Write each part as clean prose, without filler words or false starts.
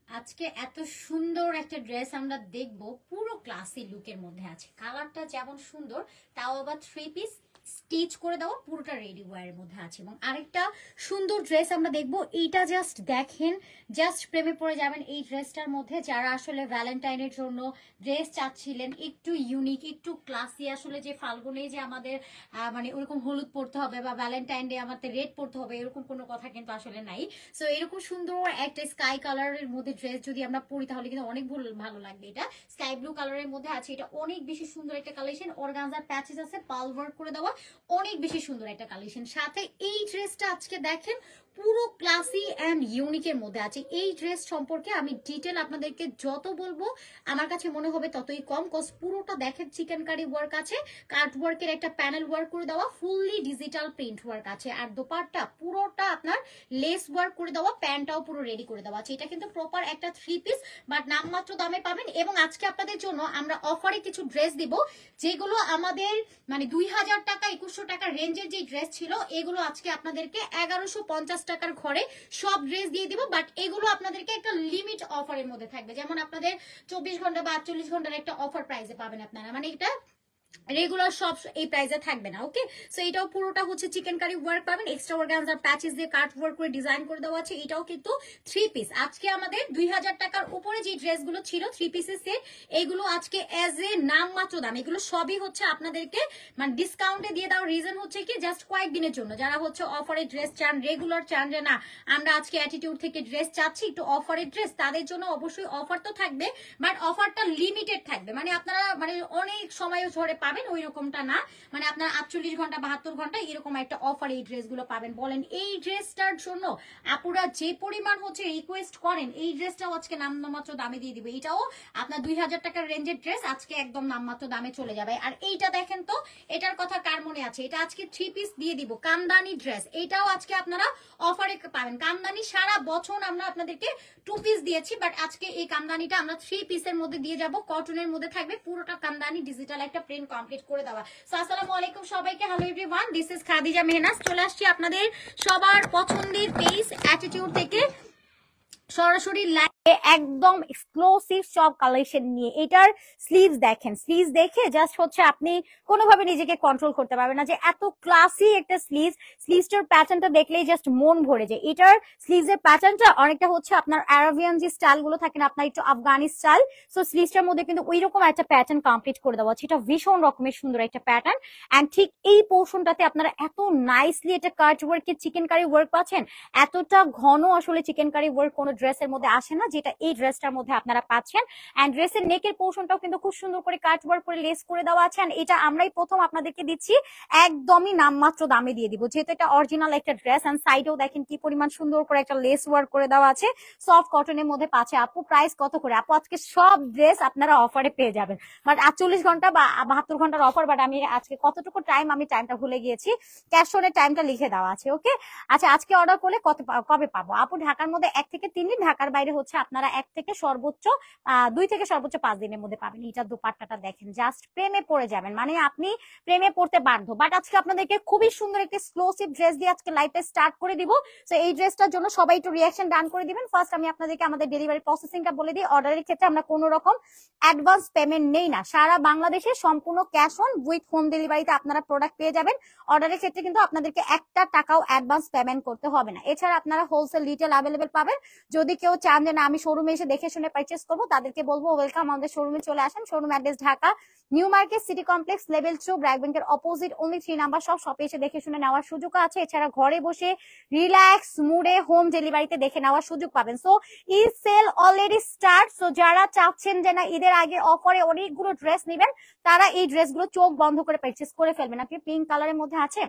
আজকে এত সুন্দর একটা ড্রেস আমরা দেখব, পুরো ক্লাসি লুকের মধ্যে আছে। কালারটা যেমন সুন্দর, তাও আবার থ্রি পিস স্টিচ করে দেওয়া, পুরোটা রেডি ওয়্যারের মধ্যে আছে। এবং আরেকটা সুন্দর ড্রেস আমরা দেখব, এইটা জাস্ট দেখেন, জাস্ট প্রেমে পড়ে যাবেন এই ড্রেসটার মধ্যে। যারা আসলে ভ্যালেন্টাইনের জন্য ড্রেস চাচ্ছিলেন একটু ইউনিক, একটু ক্লাসি, আসলে যে ফাল্গুনে যে আমাদের মানে ওরকম হলুদ পরতে হবে বা ভ্যালেন্টাইন ডে আমাদের রেড পরতে হবে, এরকম কোনো কথা কিন্তু আসলে নাই। সো এরকম সুন্দর একটা স্কাই কালারের মধ্যে ড্রেস যদি আমরা পরি তাহলে কিন্তু অনেক ভালো লাগবে। এটা স্কাই ব্লু কালারের মধ্যে আছে, এটা অনেক বেশি সুন্দর একটা কালেকশন। অর্গানজার প্যাচেস আছে, পাল ওয়ার্ক করে দেওয়া, অনেক বেশি সুন্দর একটা কালেকশন। সাথে এই ড্রেসটা আজকে দেখেন পুরো ক্লাসি অ্যান্ড ইউনিকের মধ্যে আছে। এই ড্রেস সম্পর্কে আমি ডিটেল আপনাদেরকে যত বলবো আমার কাছে মনে হবে ততই কম, কজ পুরোটা দেখেন চিকেন কারি ওয়ার্ক আছে, কাট ওয়ার্কের একটা প্যানেল ওয়ার্ক করে দেওয়া, ফুললি ডিজিটাল প্রিন্ট ওয়ার্ক আছে। আর দোপাট্টা পুরোটা আপনার লেস ওয়ার্ক করে দেওয়া, প্যান্টটাও পুরো রেডি করে দেওয়া আছে। এটা কিন্তু প্রপার একটা থ্রি পিস, বাট নামমাত্র দামে পাবেন। এবং আজকে আপনাদের জন্য আমরা অফারে কিছু ড্রেস দিব, যেগুলো আমাদের মানে 2000 টাকা 2100 টাকা রেঞ্জের যে ড্রেস ছিল, এগুলো আজকে আপনাদেরকে 1150 টাকার ঘরে সব ড্রেস দিয়ে দিব। বাট এগুলো আপনাদেরকে একটা লিমিট অফারের মধ্যে থাকবে, যেমন আপনাদের 24 ঘন্টা বা 48 ঘন্টার একটা অফার প্রাইসে পাবেন আপনারা, মানে এটা রেগুলার সব এই প্রাইসে থাকবে না। ওকে, সো এটাও পুরোটা হচ্ছে চিকেন কারি ওয়ার্ক পাবেন, এক্সট্রা অর্গানজার প্যাচেস দিয়ে কাট ওয়ার্ক করে ডিজাইন করে দেওয়া আছে। এটাও কিন্তু থ্রি পিস। আজকে আমাদের 2000 টাকার উপরে যে ড্রেসগুলো ছিল থ্রি পিসের সেট, এইগুলো আজকে এজ এ নামমাত্র দাম, এগুলো সবই হচ্ছে আপনাদেরকে মানে ডিসকাউন্টে দিয়ে দেওয়ার রিজন হচ্ছে কি জাস্ট কয়েকদিনের জন্য। যারা হচ্ছে অফারে ড্রেস চান, রেগুলার চান যে না আমরা আজকে অ্যাটিটিউড থেকে ড্রেস চাচ্ছি একটু অফারের ড্রেস, তাদের জন্য অবশ্যই অফার তো থাকবে, বাট অফারটা লিমিটেড থাকবে। মানে আপনারা মানে অনেক সময় ধরে পাবেন ওই রকমটা না, মানে আপনার 48 ঘন্টা 72 ঘন্টা এরকম একটা অফার এই ড্রেসগুলো পাবেন। বলেন এই ড্রেসটার জন্য আপুরা যে পরিমাণ হচ্ছে রিকোয়েস্ট করেন, এই ড্রেসটাও আজকে নামমাত্র দামে দিয়ে দিবে। এটাও আপনার 2000 টাকার রেঞ্জের ড্রেস আজকে একদম নামমাত্র দামে চলে যাবে। আর এইটা দেখেন তো, এটার কথা কার মনে আছে? এটা আজকে থ্রি পিস দিয়ে দিব, কামদানি ড্রেস। এটাও আজকে আপনারা অফারে পাবেন। কামদানি সারা বছর আমরা আপনাদেরকে টু পিস দিয়েছি, বাট আজকে এই কামদানিটা আমরা থ্রি পিসের মধ্যে দিয়ে যাব, কটনের মধ্যে থাকবে, পুরোটা কামদানি ডিজিটাল একটা প্রিন্ট কমপ্লিট করে দেওয়া। সো আসসালামু আলাইকুম সবাইকে, hello everyone, this is Khadija Mehnaz. চলে আসছি আপনাদের সবার পছন্দের পেজ অ্যাটিটিউড থেকে সরাসরি লাইভে একদম এক্সক্লুসিভ সব কালেকশন নিয়ে। এটার স্লিভস দেখেন, স্লিভস দেখে জাস্ট হচ্ছে আপনি কোনোভাবে নিজেকে কন্ট্রোল করতে পারবেন না যে এত ক্লাসি একটা স্লিভস। স্লিভসটার প্যাটার্নটা দেখলেই জাস্ট মন ভরে যায়। এটার স্লিভসের প্যাটার্নটা অনেকটা হচ্ছে আপনার আরাবিয়ান যে স্টাইল গুলো থাকে না, আপনার একটু আফগানি স্টাইল, সো স্লিভসটার মধ্যে কিন্তু ওই রকম একটা প্যাটার্ন কমপ্লিট করে দেওয়া হচ্ছে। এটা ভীষণ রকমের সুন্দর একটা প্যাটার্ন। অ্যান্ড ঠিক এই পোর্শনটাতে আপনারা এত নাইসলি একটা কাট ওয়ার্কের চিকেন কারি ওয়ার্ক পাচ্ছেন। এতটা ঘন আসলে চিকেন কারি ওয়ার্ক কোনো ড্রেসের মধ্যে আসে না, যেটা এই ড্রেসটার মধ্যে আপনারা পাচ্ছেন। এন্ড ড্রেসের নেকের পোর্শনটাও কিন্তু খুব সুন্দর করে কাট ওয়ার্ক করে লেস করে দেওয়া আছে। এটা আমরাই প্রথম আপনাদেরকে দিচ্ছি, একদমই নামমাত্র দামে দিয়ে দিব, যেহেতু এটা অরিজিনাল একটা ড্রেস। এন্ড সাইডেও দেখেন কি পরিমাণ সুন্দর করে একটা লেস ওয়ার্ক করে দেওয়া আছে, সফট কটনের মধ্যে পাচ্ছে। আপু প্রাইস কত করে? আপু আজকে সব ড্রেস আপনারা অফারে পেয়ে যাবেন, বাট 48 ঘন্টা বা 72 ঘন্টার অফার। বাট আমি আজকে কতটুকু টাইম, আমি টাইমটা ভুলে গিয়েছি, ক্যাশ অনের টাইমটা লিখে দেওয়া আছে। ওকে, আচ্ছা আজকে অর্ডার করলে কবে পাবো? আপু ঢাকার মধ্যে 1 থেকে 3 দিন, ঢাকার বাইরে হচ্ছে আপনারা 1 থেকে সর্বোচ্চ 2 থেকে সর্বোচ্চ 5 দিনের মধ্যে পাবেন। এটা দোপাট্টাটা দেখেন, জাস্ট প্রেমে পড়ে যাবেন, মানে আপনি প্রেমে পড়তে বাধ্য। বাট আজকে আপনাদেরকে খুবই সুন্দর একটা এক্সক্লুসিভ ড্রেস দিয়ে আজকে লাইভটা স্টার্ট করে দিব। সো এই ড্রেসটার জন্য সবাই একটু রিঅ্যাকশন ডান করে দিবেন। ফার্স্ট আমি আপনাদেরকে আমাদের ডেলিভারি প্রসেসিংটা বলে দিই। অর্ডারের ক্ষেত্রে আমরা কোনো রকম অ্যাডভান্স পেমেন্ট নেই না, সারা বাংলাদেশে সম্পূর্ণ ক্যাশ অন উইথ হোম ডেলিভারিতে আপনারা প্রোডাক্ট পেয়ে যাবেন। অর্ডারের ক্ষেত্রে কিন্তু আপনাদেরকে একটা টাকাও অ্যাডভান্স পেমেন্ট করতে হবে না। এছাড়া আপনারা হোলসেল রিটেল অ্যাভেলেবেল পাবেন। যদি কেউ চান যে না আমি শোরুমে এসে দেখে শুনে পারচেস করবো, তাদেরকে বলবো ওয়েলকাম, আমাদের শোরুমে চলে আসেন। Showroom address Dhaka new market city complex level 2 BRAC ব্যাংকের অপোজিট, অনলি 3 নাম্বার সব শপে এসে দেখে শুনে নেওয়ার সুযোগ আছে। এছাড়া ঘরে বসে রিল্যাক্স মুডে হোম ডেলিভারিতে দেখে নেওয়ার সুযোগ পাবেন। So Eid sale already start. So যারা চাচ্ছেন যে না ঈদের আগে অফারে অনেকগুলো ড্রেস নেবেন, তারা এই ড্রেসগুলো চোখ বন্ধ করে পারচেস করে ফেলবেন। আপনি পিঙ্ক কালারের মধ্যে আছে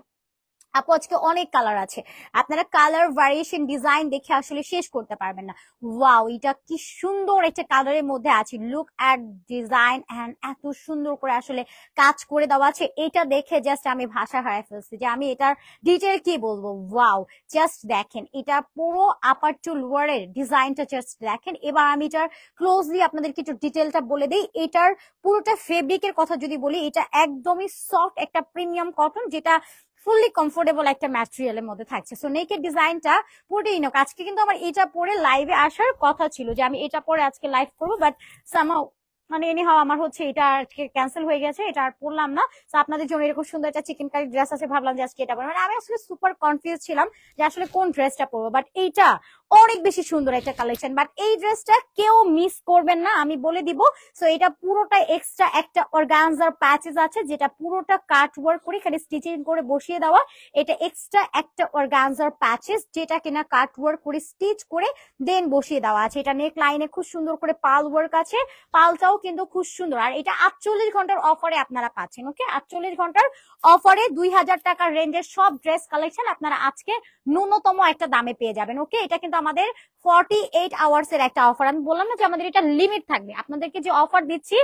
আপু, আজকে অনেক কালার আছে, আপনারা কালার ভ্যারিয়েশন ডিজাইন দেখে আসলে শেষ করতে পারবেন না। ওয়াও, এটা কি সুন্দর একটা কালারের মধ্যে আছে, লুক অ্যাট ডিজাইন এন্ড এত সুন্দর করে আসলে কাজ করে দেওয়া আছে। এটা দেখে জাস্ট আমি ভাষা হারাই ফেলছি যে আমি এটার ডিটেল কি বলবো। ওয়াও, জাস্ট দেখেন, এটা পুরো আপার টু লোয়ারের ডিজাইনটা জাস্ট দেখেন। এবার আমি এটার ক্লোজলি আপনাদেরকে একটু ডিটেলটা বলে দিই। এটার পুরোটা ফেব্রিকের কথা যদি বলি, এটা একদমই সফট একটা প্রিমিয়াম কটন, যেটা ফুললি কমফোর্টেবল একটা ম্যাটেরিয়ালের মধ্যে থাকছে। সো নেকের ডিজাইনটা পুরোটাই ইউনিক। আজকে কিন্তু আমার এটা পরে লাইভে আসার কথা ছিল যে আমি এটা পরে আজকে লাইভ করবো, বাট সামহাউ মানে এনিহাও আমার হচ্ছে এটা আজকে ক্যান্সেল হয়ে গেছে, এটা আর পরলাম না। তো আপনাদের জন্য এরকম সুন্দর একটা চিকেন কারি ড্রেস আছে, ভাবলাম যে আজকে এটা পরবো। মানে আমি আসলে সুপার কনফিউজ ছিলাম যে আসলে কোন ড্রেসটা পরবো, বাট এইটা অনেক বেশি সুন্দর একটা কালেকশন। বাট এই ড্রেসটা কেউ মিস করবেন না, আমি বলে দিব। সো এটা পুরোটা এক্সট্রা একটা অর্গানজার প্যাচেস আছে, যেটা পুরোটা কাট ওয়ার্ক করে এখানে স্টিচিং করে বসিয়ে দেওয়া। এটা এক্সট্রা একটা অর্গানজার প্যাচেস, যেটা কিনা কাট ওয়ার্ক করে স্টিচ করে দেন বসিয়ে দেওয়া আছে। এটা নেক লাইনে খুব সুন্দর করে পাল ওয়ার্ক আছে, পালটাও কিন্তু খুব সুন্দর। আর এটা 48 ঘন্টার অফারে আপনারা পাচ্ছেন। ওকে, 48 ঘন্টার অফারে 2000 টাকার রেঞ্জের সব ড্রেস কালেকশন আপনারা আজকে ন্যূনতম একটা দামে পেয়ে যাবেন। ওকে, এটা কিন্তু আমাদের 48 আওয়ার্স এর একটা অফার। আমি বললাম না যে আমাদের এটা লিমিট থাকবে, আপনাদেরকে যে অফার দিচ্ছি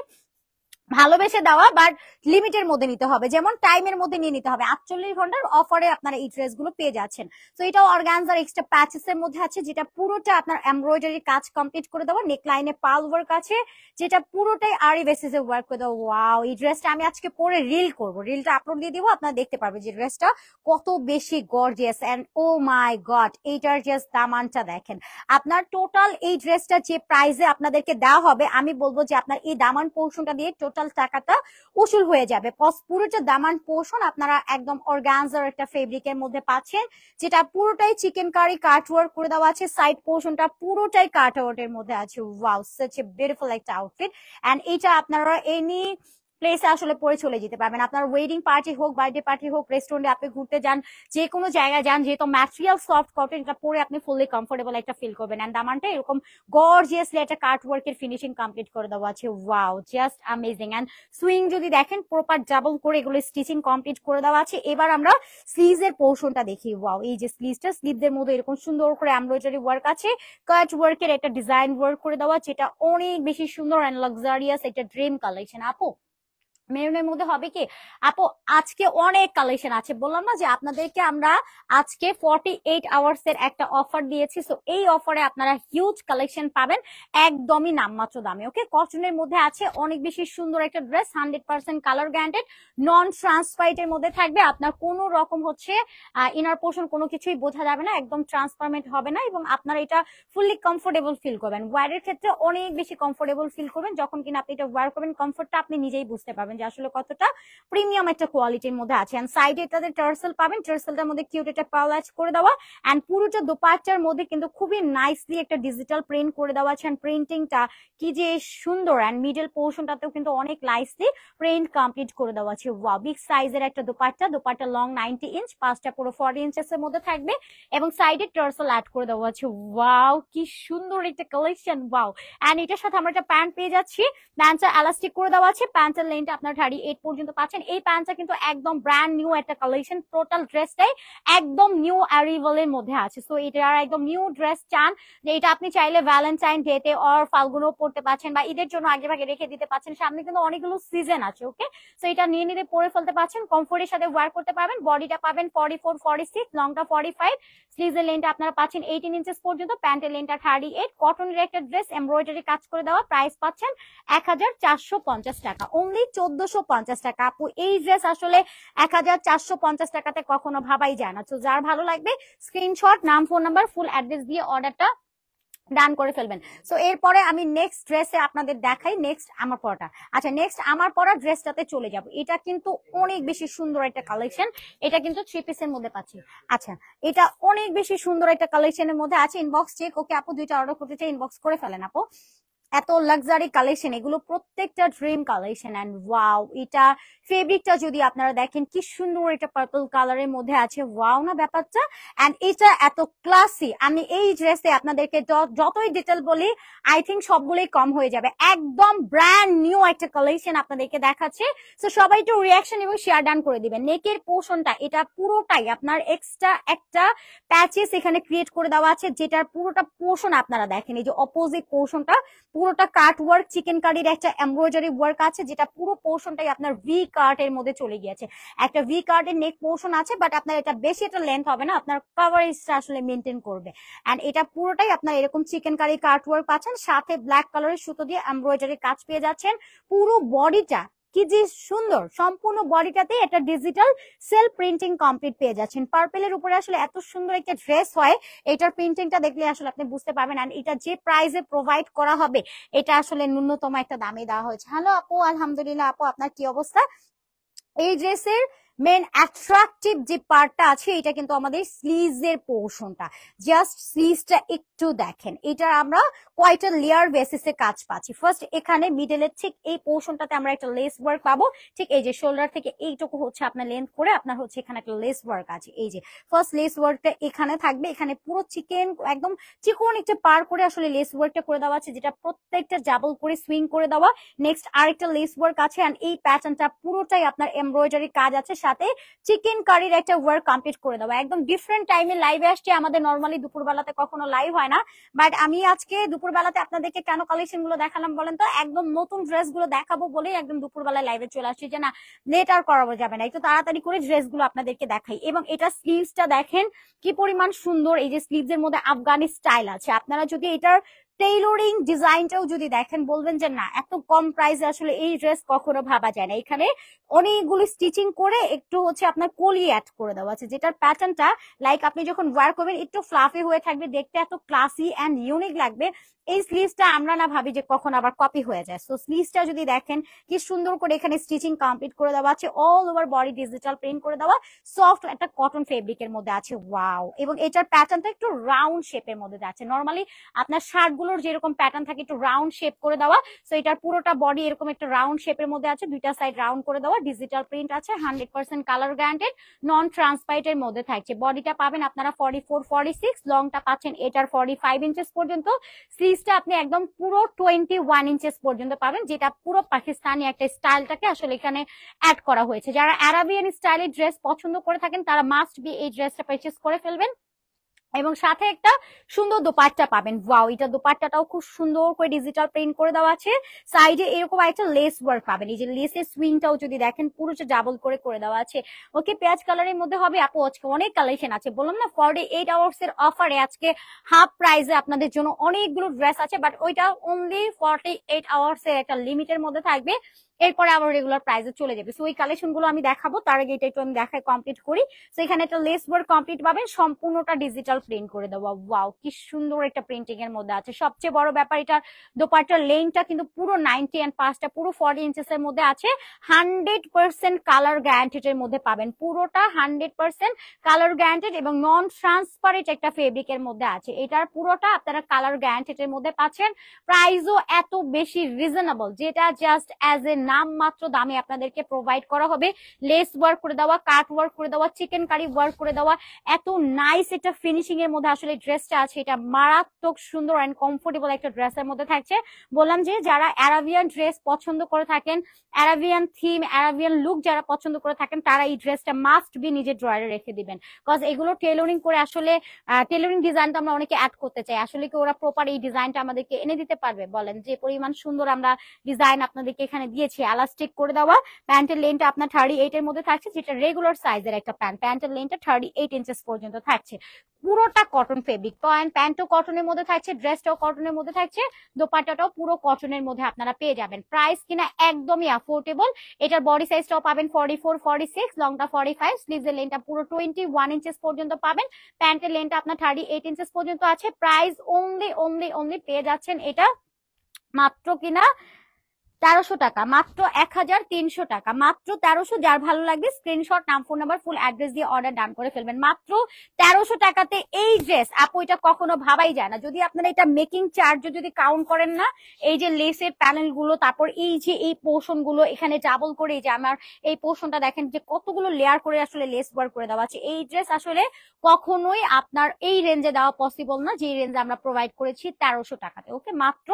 ভালোবেসে দেওয়া, বাট লিমিটের মধ্যে নিতে হবে, যেমন টাইমের মধ্যে নিয়ে নিতে হবে। 48 ঘন্টার অফারে আপনারা এই ড্রেস গুলো পেয়ে যাচ্ছেন। তো এটাও অর্গানজার এক্সট্রা প্যাচেস এর মধ্যে আছে, যেটা পুরোটা আপনার এমব্রয়ডারি কাজ কমপ্লিট করে দেওয়া। নেক লাইনে পাল ওয়ার্ক আছে, যেটা পুরোটাই আরি বেসিসে ওয়ার্ক করে দেওয়া। ওয়াও, এই ড্রেসটা আমি আজকে পরে রিল করব, রিলটা আপলোড দিয়ে দিব, আপনারা দেখতে পারবেন যে ড্রেসটা কত বেশি gorgeous. And oh my God, এইটার জাস্ট দামানটা দেখেন। আপনার টোটাল এই ড্রেসটা যে প্রাইসে আপনাদেরকে দেওয়া হবে, আমি বলবো যে আপনার এই দামান পোর্শনটা দিয়ে টোটাল টাকাটা উসুল হয়ে যাবে। পুরোটা দামান পোর্শন আপনারা একদম অর্গানজার একটা ফেব্রিকের মধ্যে পাচ্ছেন, যেটা পুরোটাই চিকেন কারি কাট ওয়ার্ক করে দেওয়া আছে। সাইড পোর্শনটা পুরোটাই কাট ওয়ার্কের মধ্যে আছে। ওয়াও, সাচ এ বিউটিফুল একটা আউটফিট। এন্ড এটা আপনারা এনি প্লেসে আসলে পরে চলে যেতে পারবেন। আপনার ওয়েডিং পার্টি হোক, বার্থডে পার্টি হোক, রেস্টুরেন্টে আপনি ঘুরতে যান, যে কোনো জায়গায় যান, যেহেতু ম্যাটেরিয়াল সফট কটন, এটা পরে আপনি ফুললি কমফোর্টেবল একটা ফিল করবেন। এন্ড দামানটা এরকম গর্জিয়াসলি একটা কাট ওয়ার্কের ফিনিশিং কমপ্লিট করে দেওয়া আছে। Wow, just amazing. And swing যদি দেখেন, প্রপার ডাবল করে এগুলো স্টিচিং কমপ্লিট করে দেওয়া আছে। এবার আমরা স্লিভস এর পোর্শনটা দেখি। ওয়াও, এই যে স্লিভসটা, স্লিভদের মধ্যে এরকম সুন্দর করে এমব্রয়ডারি ওয়ার্ক আছে, কাট ওয়ার্কের একটা ডিজাইন ওয়ার্ক করে দেওয়া, যেটা অনেক বেশি সুন্দর এন্ড লাক্সারিয়াস একটা ড্রিম কালেকশন। আপু মেরুনের মধ্যে হবে কি আপু, আজকে অনেক কালেকশন আছে। বললাম না যে আপনাদেরকে আমরা আজকে 48 আওয়ার্স এর একটা অফার দিয়েছি। সো এই অফারে আপনারা হিউজ কালেকশন পাবেন একদমই নামমাত্র দামে। ওকে, কটনের মধ্যে আছে অনেক বেশি সুন্দর একটা ড্রেস, 100% কালার গ্যারান্টেড, নন ট্রান্সপারেন্ট এর মধ্যে থাকবে। আপনার কোনো রকম হচ্ছে ইনার পোর্শন কোনো কিছুই বোঝা যাবে না, একদম ট্রান্সপারেন্ট হবে না, এবং আপনারা এটা ফুললি কমফোর্টেবল ফিল করবেন। ওয়ারের ক্ষেত্রে অনেক বেশি কমফোর্টেবল ফিল করবেন, যখন কিনা আপনি এটা ওয়ার করবেন কমফোর্টটা আপনি নিজেই বুঝতে পারবেন যে আসলে কতটা প্রিমিয়াম একটা কোয়ালিটির মধ্যে আছে। এন্ড সাইডে এটাতে টার্সেল পাবেন, টার্সেলটার মধ্যে কিউট একটা পার্ল অ্যাড করে দেওয়া। এন্ড পুরোটা দোপাট্টার মধ্যে কিন্তু খুবই নাইসলি একটা ডিজিটাল প্রিন্ট করে দেওয়া আছে। এন্ড প্রিন্টিংটা কি যে সুন্দর। এন্ড মিডল পোর্শনটাতেও কিন্তু অনেক নাইসলি প্রিন্ট কমপ্লিট করে দেওয়া আছে। ওয়াও, বিগ সাইজের একটা দোপাট্টা, দোপাট্টা লং 90 ইঞ্চ, পাঁচটা পুরো 40 ইঞ্চেস এর মধ্যে থাকবে, এবং সাইডে টার্সেল অ্যাড করে দেওয়া আছে। ওয়াও, কি সুন্দর একটা কালেকশন। ওয়াও, এন্ড এটার সাথে আমরা একটা প্যান্ট পেয়ে যাচ্ছি, প্যান্টটা এলাস্টিক করে দেওয়া আছে, প্যান্টের লেন্থটা আপনার 38 পর্যন্ত পাচ্ছেন। এই প্যান্টটা কিন্তু একদম ব্র্যান্ড নিউ একটা কালেকশন, টোটাল ড্রেসটাই একদম নিউ অ্যারিভালের মধ্যে আছে। সো এটা একদম নিউ ড্রেস চান যে এটা আপনি চাইলে ভ্যালেন্টাইন ডেতে অর ফাল্গুনও পড়তে পাচ্ছেন, বা ঈদের জন্য আগে ভাগে রেখে দিতে পাচ্ছেন। সামনে কিন্তু অনেকগুলো সিজন আছে। ওকে, সো এটা নিয়ে নিতে পরে ফেলতে পাচ্ছেন, কমফোর্টের সাথে ওয়ার করতে পারবেন। বডিটা পাবেন 44, 46, লংটা 45, স্লিভের লেন্থটা আপনারা পাচ্ছেন 18 ইঞ্চেস পর্যন্ত, প্যান্টের লেন্থটা 38। কটনের একটা ড্রেস, এমব্রয়ডারি কাজ করে দেওয়া, প্রাইস পাচ্ছেন 1450 টাকা, অনলি 1450 টাকা। আপু এই ড্রেস আসলে 1450 টাকাতে কখনো ভাবাই যায় না। তো যার ভালো লাগবে স্ক্রিনশট, নাম, ফোন নাম্বার, ফুল অ্যাড্রেস দিয়ে অর্ডারটা ডান করে ফেলবেন। সো এরপরে আমি নেক্সট ড্রেসে আপনাদের দেখাই, নেক্সট আমার পরাটা। আচ্ছা, নেক্সট আমার পরা ড্রেসটাতে চলে যাব। এটা কিন্তু অনেক বেশি সুন্দর একটা কালেকশন, এটা কিন্তু 3 পিসের মধ্যে পাচ্ছি। আচ্ছা, এটা অনেক বেশি সুন্দর একটা কালেকশনের মধ্যে আছে। Inbox check. ওকে আপু, দুইটা অর্ডার করতে চাই, ইনবক্স করে ফেলেন আপু। এত লাক্সারি কালেকশন, এগুলো প্রত্যেকটা ড্রিম কালেকশন। এন্ড ওয়াও, এটা ফেব্রিকটা যদি আপনারা দেখেন কি সুন্দর, এটা পার্পল কালারের মধ্যে আছে। ওয়াও না ব্যাপারটা। এন্ড এটা এত ক্লাসি, আমি এই ড্রেসে আপনাদেরকে যতই ডিটেল বলি আই থিঙ্ক সবগুলোই কম হয়ে যাবে। একদম ব্র্যান্ড নিউ একটা কালেকশন আপনাদেরকে দেখাচ্ছে। তো সবাই একটু রিয়াকশন এবং শেয়ার ডান করে দিবেন। নেকের পোর্শনটা এটা পুরোটাই আপনার এক্সট্রা একটা প্যাচেস এখানে ক্রিয়েট করে দেওয়া আছে, যেটার পুরোটা পোর্শন আপনারা দেখেন, এই যে অপোজিট পোর্শনটা পুরোটা কাট ওয়ার্ক, চিকেন কারির একটা এমব্রয়ডারি ওয়ার্ক আছে, যেটা পুরো পোর্শনটাই আপনার ভি কাট এর মধ্যে চলে গিয়েছে। একটা ভি কাট এর নেক পোর্শন আছে, বাট আপনার এটা বেশি একটা লেন্থ হবে না, আপনার কভারেজটা আসলে মেনটেন করবে। এন্ড এটা পুরোটাই আপনার এরকম চিকেন কারি কাট ওয়ার্ক পাচ্ছেন, সাথে ব্ল্যাক কালারের সুতো দিয়ে এমব্রয়ডারি কাজ পেয়ে যাচ্ছেন। পুরো বডিটা কি যে সুন্দর, সম্পূর্ণ বডিটাতে একটা ডিজিটাল সেল প্রিন্টিং কমপ্লিট পেয়ে যাচ্ছেন। পার্পেলের উপরে আসলে এত সুন্দর একটা ড্রেস হয়, এটার প্রিন্টিংটা দেখলে আসলে আপনি বুঝতে পারবেন। আর এটা যে প্রাইসে প্রোভাইড করা হবে, এটা আসলে ন্যূনতম একটা দামে দেওয়া হয়েছে। হ্যালো আপু, আলহামদুলিল্লাহ। আপু আপনার কি অবস্থা? এই ড্রেসের মেন অ্যাট্রাকটিভ যে পার্টটা আছে, এটা কিন্তু আমাদের স্লিভস এর পোর্শনটা। জাস্ট স্লিভসটা একটু দেখেন, এটা আমরা কয়টা লেয়ার বেসিসে কাজ পাচ্ছি। ফার্স্ট এখানে মিডলের ঠিক এই পোর্শনটাতে আমরা একটা লেস ওয়ার্ক পাবো। ঠিক এই যে শোল্ডার থেকে এইটুকু হচ্ছে আপনার লেন্থ করে আপনার হচ্ছে এখানে একটা লেস ওয়ার্ক আছে। এই যে ফার্স্ট লেস ওয়ার্কটা এখানে থাকবে, এখানে পুরো একদম চিকন একটা পার করে আসলে লেস ওয়ার্কটা করে দেওয়া আছে, যেটা প্রত্যেকটা ডাবল করে সুইং করে দেওয়া। নেক্সট আরেকটা লেস ওয়ার্ক আছে, এন্ড এই প্যাটার্নটা পুরোটাই আপনার এমব্রয়ডারি কাজ আছে, সাথে চিকেন কারির একটা ওয়ার্ক কমপ্লিট করে দেওয়া। একদম ডিফারেন্ট টাইমে লাইভে আসছে, আমাদের নর্মালি দুপুরবেলাতে কখনো লাইভ হয় না, বাট আমি আজকে দুপুরবেলাতে আপনাদেরকে কেন কালেকশন গুলো দেখালাম বলেন তো? একদম নতুন ড্রেস গুলো দেখাবো বলেই একদম দুপুরবেলায় লাইভে চলে আসছি, যে না লেট আর করাবো যাবে না, একটু তাড়াতাড়ি করে ড্রেস গুলো আপনাদেরকে দেখাই। এবং এটা স্লিভসটা দেখেন কি পরিমাণ সুন্দর, এই যে স্লিভস এর মধ্যে আফগানি স্টাইল আছে। আপনারা যদি এটার টেইলরিং ডিজাইনটাও যদি দেখেন, বলবেন যে না, এত কম প্রাইসে আসলে এই ড্রেস কখনো ভাবা যায় না। এখানে অনেকগুলো স্টিচিং করে একটু হচ্ছে আপনার কলি অ্যাড করে দেওয়া আছে, যেটার প্যাটার্নটা লাইক আপনি যখন ওয়্যার করবেন একটু ফ্লাফি হয়ে থাকবে, দেখতে এত ক্লাসি এন্ড ইউনিক লাগবে। এই স্লিভসটা আমরা না ভাবি যে কখন আবার কপি হয়ে যায়। সো স্লিভসটা যদি দেখেন কি সুন্দর করে এখানে স্টিচিং কমপ্লিট করে দেওয়া আছে, all over body digital print করে দেওয়া, সফট একটা কটন ফেব্রিকের মধ্যে আছে। ওয়াও! এবং এটার প্যাটার্নটা একটু রাউন্ড শেপের মধ্যে আছে। নর্মালি আপনার শার্ট গুলোর যেরকম প্যাটার্ন থাকে একটু রাউন্ড শেপ করে দেওয়া, সো এটার পুরোটা বডি এরকম একটা রাউন্ড শেপের মধ্যে আছে, দুইটা সাইড রাউন্ড করে দেওয়া, ডিজিটাল প্রিন্ট আছে, 100% কালার গ্যারান্টেড, নন ট্রান্সপারেন্ট এর মধ্যে থাকছে। বডিটা পাবেন আপনারা 44, 46, লংটা পাচ্ছেন এটার 45 ইঞ্চেস পর্যন্ত, স্লিভসটা আপনি একদম পুরো 21 ইঞ্চেস পর্যন্ত পাবেন, যেটা পুরো পাকিস্তানি একটা স্টাইলটাকে আসলে এখানে অ্যাড করা হয়েছে। যারা আরাবিয়ান স্টাইলের ড্রেস পছন্দ করে থাকেন, তারা মাস্ট বি এই ড্রেসটা পারচেজ করে ফেলবেন। এবং সাথে একটা সুন্দর দোপাট্টা পাবেন। ওয়াও, এটা দোপাট্টাটাও খুব সুন্দর করে ডিজিটাল প্রিন্ট করে দেওয়া আছে, সাইডে এরকম একটা লেস ওয়ার্ক পাবেন। এই যে লেসের সুইংটাও যদি দেখেন পুরোটা ডাবল করে করে দেওয়া আছে। ওকে, পেঁয়াজ কালারের মধ্যে হবে আপু, আজকে অনেক কালেকশন আছে। বললাম না 48 আওয়ার্স এর অফারে আজকে হাফ প্রাইসে আপনাদের জন্য অনেকগুলো ড্রেস আছে, বাট ওইটা অনলি 48 আওয়ার্স এর একটা লিমিটের মধ্যে থাকবে, এরপরে আবার রেগুলার প্রাইসে চলে যাবে। সো ওই কালেকশন গুলো আমি দেখাবো, তার আগে এটা একটু আমি দেখাই কমপ্লিট করি। সো এখানে একটা লেস ওয়ার্ক কমপ্লিট পাবেন, সম্পূর্ণটা ডিজিটাল প্রিন্ট করে দেওয়া। ওয়াও, কি সুন্দর একটা প্রিন্টিং এর মধ্যে আছে। সবচেয়ে বড় ব্যাপার, এটা দোপাট্টার লেনটা কিন্তু পুরো 90 এন্ড পাঁচটা পুরো 40 ইঞ্চেস এর মধ্যে আছে, 100% কালার গ্যারান্টেড এর মধ্যে পাবেন। পুরোটা 100% কালার গ্যারান্টেড এবং নন ট্রান্সপারেন্ট একটা ফেব্রিক এর মধ্যে আছে। এটার পুরোটা আপনারা কালার গ্যারান্টেড এর মধ্যে পাচ্ছেন। প্রাইসও এত বেশি রিজনেবল, যেটা জাস্ট অ্যাজ এ নাম মাত্র দামে আপনাদেরকে প্রোভাইড করা হবে। লেস ওয়ার্ক করে দেওয়া, কাট ওয়ার্ক করে দেওয়া, চিকেন কারি ওয়ার্ক করে দেওয়া, এত নাইস একটা ফিনিশিং এর মধ্যে আসলে ড্রেসটা আছে। এটা মারাত্মক সুন্দর এন্ড কমফোর্টেবল একটা ড্রেসের মধ্যে থাকছে। বললাম যে যারা অ্যারাবিয়ান ড্রেস পছন্দ করে থাকেন, অ্যারাবিয়ান থিম, অ্যারাবিয়ান লুক যারা পছন্দ করে থাকেন, তারা এই ড্রেসটা মাস্ট বি নিজের ড্রয়ারে রেখে দিবেন। বিকজ এগুলো টেলরিং করে আসলে টেলরিং ডিজাইনটা আমরা অনেকে অ্যাড করতে চাই, আসলে কি ওরা প্রপার এই ডিজাইনটা আমাদেরকে এনে দিতে পারবে? বলেন, যে পরিমাণ সুন্দর আমরা ডিজাইন আপনাদেরকে এখানে দিয়েছি। এলাস্টিক করে দেওয়া, প্যান্টের লেনটা আপনার 38 এর মধ্যে থাকছে, যেটা রেগুলার সাইজের একটা প্যান্ট। প্যান্টের লেনটা 38 ইঞ্চেস পর্যন্ত থাকছে, পুরোটা কটন ফেব্রিক। প্যান্টও কটনের মধ্যে থাকছে, ড্রেসটাও কটনের মধ্যে থাকছে, দোপাট্টাটাও পুরো কটনের মধ্যে আপনারা পেয়ে যাবেন। প্রাইস কিনা একদমই অ্যাফোর্ডেবল। এটার বডি সাইজটাও পাবেন 44, 46, লংটা 45, স্লিভসের লেনটা পুরো 21 ইঞ্চেস পর্যন্ত পাবেন, প্যান্টের লেনটা আপনার 38 ইঞ্চেস পর্যন্ত আছে। প্রাইস অনলি পেয়ে যাচ্ছেন এটা মাত্র কিনা 1300 টাকা, মাত্র 1300 টাকা, মাত্র 1300। যার ভালো লাগবে স্ক্রিনশট, নাম, ফোন নাম্বার, ফুল অ্যাড্রেস দিয়ে অর্ডার ডান করে ফেলবেন। মাত্র 1300 টাকাতে এই ড্রেস। আপু এটা কখনো ভাবাই যায় না, যদি আপনারা এটা মেকিং চার্জ যদি কাউন্ট করেন না, এই যে লেসের প্যানেল গুলো, তারপর এই যে এই পোর্শন গুলো এখানে ডাবল করে, এই যে আমার এই পোর্শনটা দেখেন যে কতগুলো লেয়ার করে আসলে লেস ওয়ার্ক করে দেওয়া আছে। এই ড্রেস আসলে কখনোই আপনার এই রেঞ্জে দেওয়া পসিবল না, যে রেঞ্জে আমরা প্রোভাইড করেছি 1300 টাকাতে। ওকে, মাত্র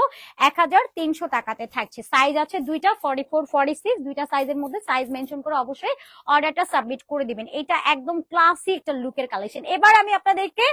1300 টাকাতে থাকছে। সাইজ আছে দুইটা, 44, 46, দুইটা সাইজের মধ্যে। সাইজ মেনশন করে অবশ্যই অর্ডারটা সাবমিট করে দিবেন। এটা একদম ক্লাসিক একটা লুকের কালেকশন। এবার আমি আপনাদেরকে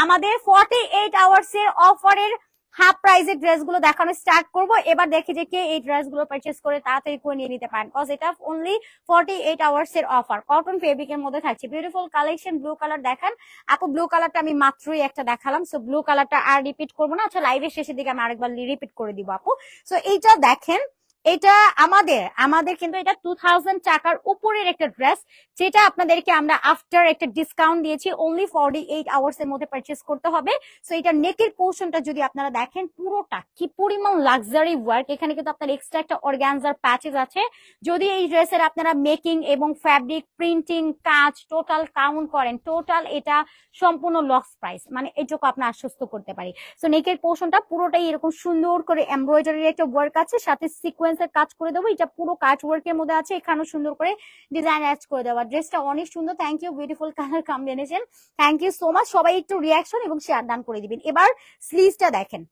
আমাদের 48 আওয়ার্স এর অফারের হাফ প্রাইজের ড্রেস গুলো দেখানো স্টার্ট করবো। এবার দেখি যে কে এই ড্রেস গুলো পারচেস করে তাড়াতাড়ি করে নিয়ে নিতে পারেন, কজ এটা অনলি 48 আওয়ার্স এর অফার। কটন ফেব্রিক এর মধ্যে থাকছে, বিউটিফুল কালেকশন। ব্লু কালার দেখান আপু, ব্লু কালারটা আমি মাত্রই একটা দেখালাম, সো ব্লু কালারটা আর রিপিট করবো না। আচ্ছা, লাইভের শেষের দিকে আমি আরেকবার রিপিট করে দিব আপু। সো এইটা দেখেন, এটা আমাদের আমাদের কিন্তু এটা 2000 টাকার উপরের একটা ড্রেস, যেটা আপনাদেরকে আমরা আফটার একটা ডিসকাউন্ট দিয়েছি, অনলি 48 আওয়ার্স এর মধ্যে পারচেস করতে হবে। সো এটা নেকের পোর্শনটা যদি আপনারা দেখেন, পুরোটা কি পরিমাণ লাক্সারি ওয়ার্ক। এখানে কিন্তু আপনার এক্সট্রা একটা অর্গানজার প্যাচেস আছে। যদি এই ড্রেসের আপনারা মেকিং এবং ফ্যাব্রিক প্রিন্টিং কাজ টোটাল কাউন্ট করেন, টোটাল এটা সম্পূর্ণ লস প্রাইস, মানে এইটুকু আপনার আশ্বস্ত করতে পারি। সো নেকের পোর্শনটা পুরোটাই এরকম সুন্দর করে এমব্রয়ডারির একটা ওয়ার্ক আছে, সাথে সিকোয়েন্সের কাজ করে দেবো। এটা পুরো কাজ ওয়ার্কের মধ্যে আছে, এখানেও সুন্দর করে ডিজাইন অ্যাড করে দেওয়া। ড্রেসটা অনেক সুন্দর। Thank you, beautiful colour combination. Thank you so much. সবাই একটু রিয়াকশন এবং শেয়ার ডান করে দিবেন। এবার স্লিভসটা দেখেন,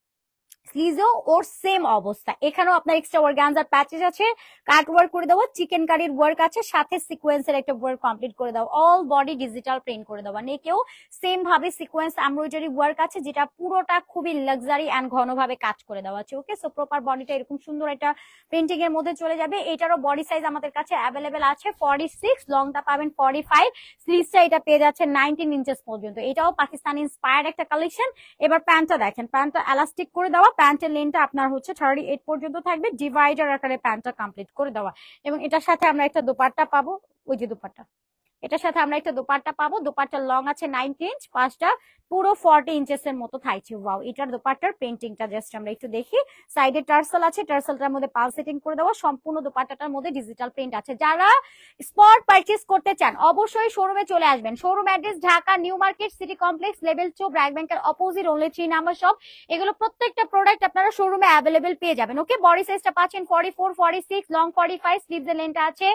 স্লিভেও ওর সেম অবস্থা, এখানেও আপনার এক্সট্রা অর্গানজার প্যাচেস আছে, কাট ওয়ার্ক করে দেওয়া, চিকেন কারির ওয়ার্ক আছে, সাথে সিকোয়েন্সের একটা ওয়ার্ক কমপ্লিট করে দাও, অল বডি ডিজিটাল প্রিন্ট করে দেওয়া। নেকেও সেম ভাবে সিকোয়েন্স এমব্রয়ডারি ওয়ার্ক আছে, যেটা পুরোটা খুবই লাক্সারি এন্ড ঘনভাবে কাজ করে দেওয়া আছে। ওকে, সো প্রপার বডিটা এরকম সুন্দর একটা প্রিন্টিং এর মধ্যে চলে যাবে। এটারও বডি সাইজ আমাদের কাছে অ্যাভেলেবেল আছে 46, লংটা পাবেন 45, স্লিভসটা এটা পেয়ে যাচ্ছে 19 ইঞ্চেস পর্যন্ত। এটাও পাকিস্তানি ইন্সপায়ার্ড একটা কালেকশন। এবার প্যান্টটা দেখেন, প্যান্টটা এলাস্টিক করে দেওয়া, প্যান্টের লেনটা আপনার হচ্ছে 38 পর্যন্ত থাকবে, ডিভাইডার আকারে প্যান্টটা কমপ্লিট করে দেওয়া। এবং এটার সাথে আমরা একটা দোপাট্টা পাবো, ওই যে দোপাট্টা, এটার সাথে আমরা একটা দোপাট্টা পাবো। দোপাট্টার লং আছে 90 ইঞ্চ, পাঁচটা পুরো 40 ইঞ্চেস এর মতো থাকছে। ওয়াও, এটার দোপাট্টার পেন্টিংটা জাস্ট আমরা একটু দেখি। সাইডে টার্সেল আছে, টার্সেলটার মধ্যে পাল সেটিং করে দেওয়া, সম্পূর্ণ দোপাট্টাটার মধ্যে ডিজিটাল প্রিন্ট আছে। যারা স্পট পারচেজ করতে চান অবশ্যই শোরুমে চলে আসবেন। Showroom address Dhaka new market city complex, level 2, BRAC ব্যাংকের অপোজিট, অনলি 3 নাম্বার শপ। এগুলো প্রত্যেকটা প্রোডাক্ট আপনারা শোরুমে অ্যাভেলেবেল পেয়ে যাবেন। ওকে, বডি সাইজটা পাচ্ছেন 44, 46, লং 45, স্লিভস এর লেন্থটা আছে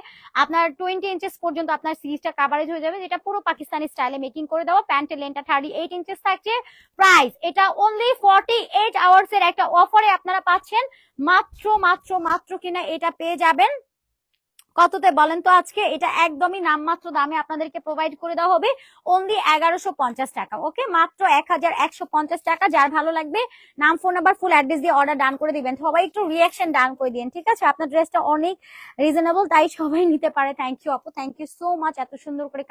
আপনার 20 ইঞ্চেস পর্যন্ত আপনার সিরিজটা কভারেজ হয়ে যাবে, যেটা পুরো পাকিস্তানি স্টাইলে মেকিং করে দেওয়া। প্যান্টের লেন্থটা 38 ইঞ্চেস থাকছে। প্রাইস এটা অনলি 48 আওয়ার্স এর একটা অফারে আপনারা পাচ্ছেন মাত্র মাত্র মাত্র কিনা এটা পেয়ে যাবেন কততে বলেন তো? আজকে এটা একদমই নামমাত্র দামে আপনাদেরকে প্রোভাইড করে দেওয়া হবে, অনলি 1150 টাকা। ওকে, মাত্র 1150 টাকা। যার ভালো লাগবে নাম, ফোন নাম্বার, ফুল অ্যাড্রেস দিয়ে অর্ডার ডান করে দিবেন। সবাই একটু রিয়াকশন ডান করে দিন, ঠিক আছে? আপনার ড্রেসটা অনেক রিজনেবল, তাই সবাই নিতে পারে। থ্যাংক ইউ আপু, থ্যাংক ইউ সো মাচ এত সুন্দর করে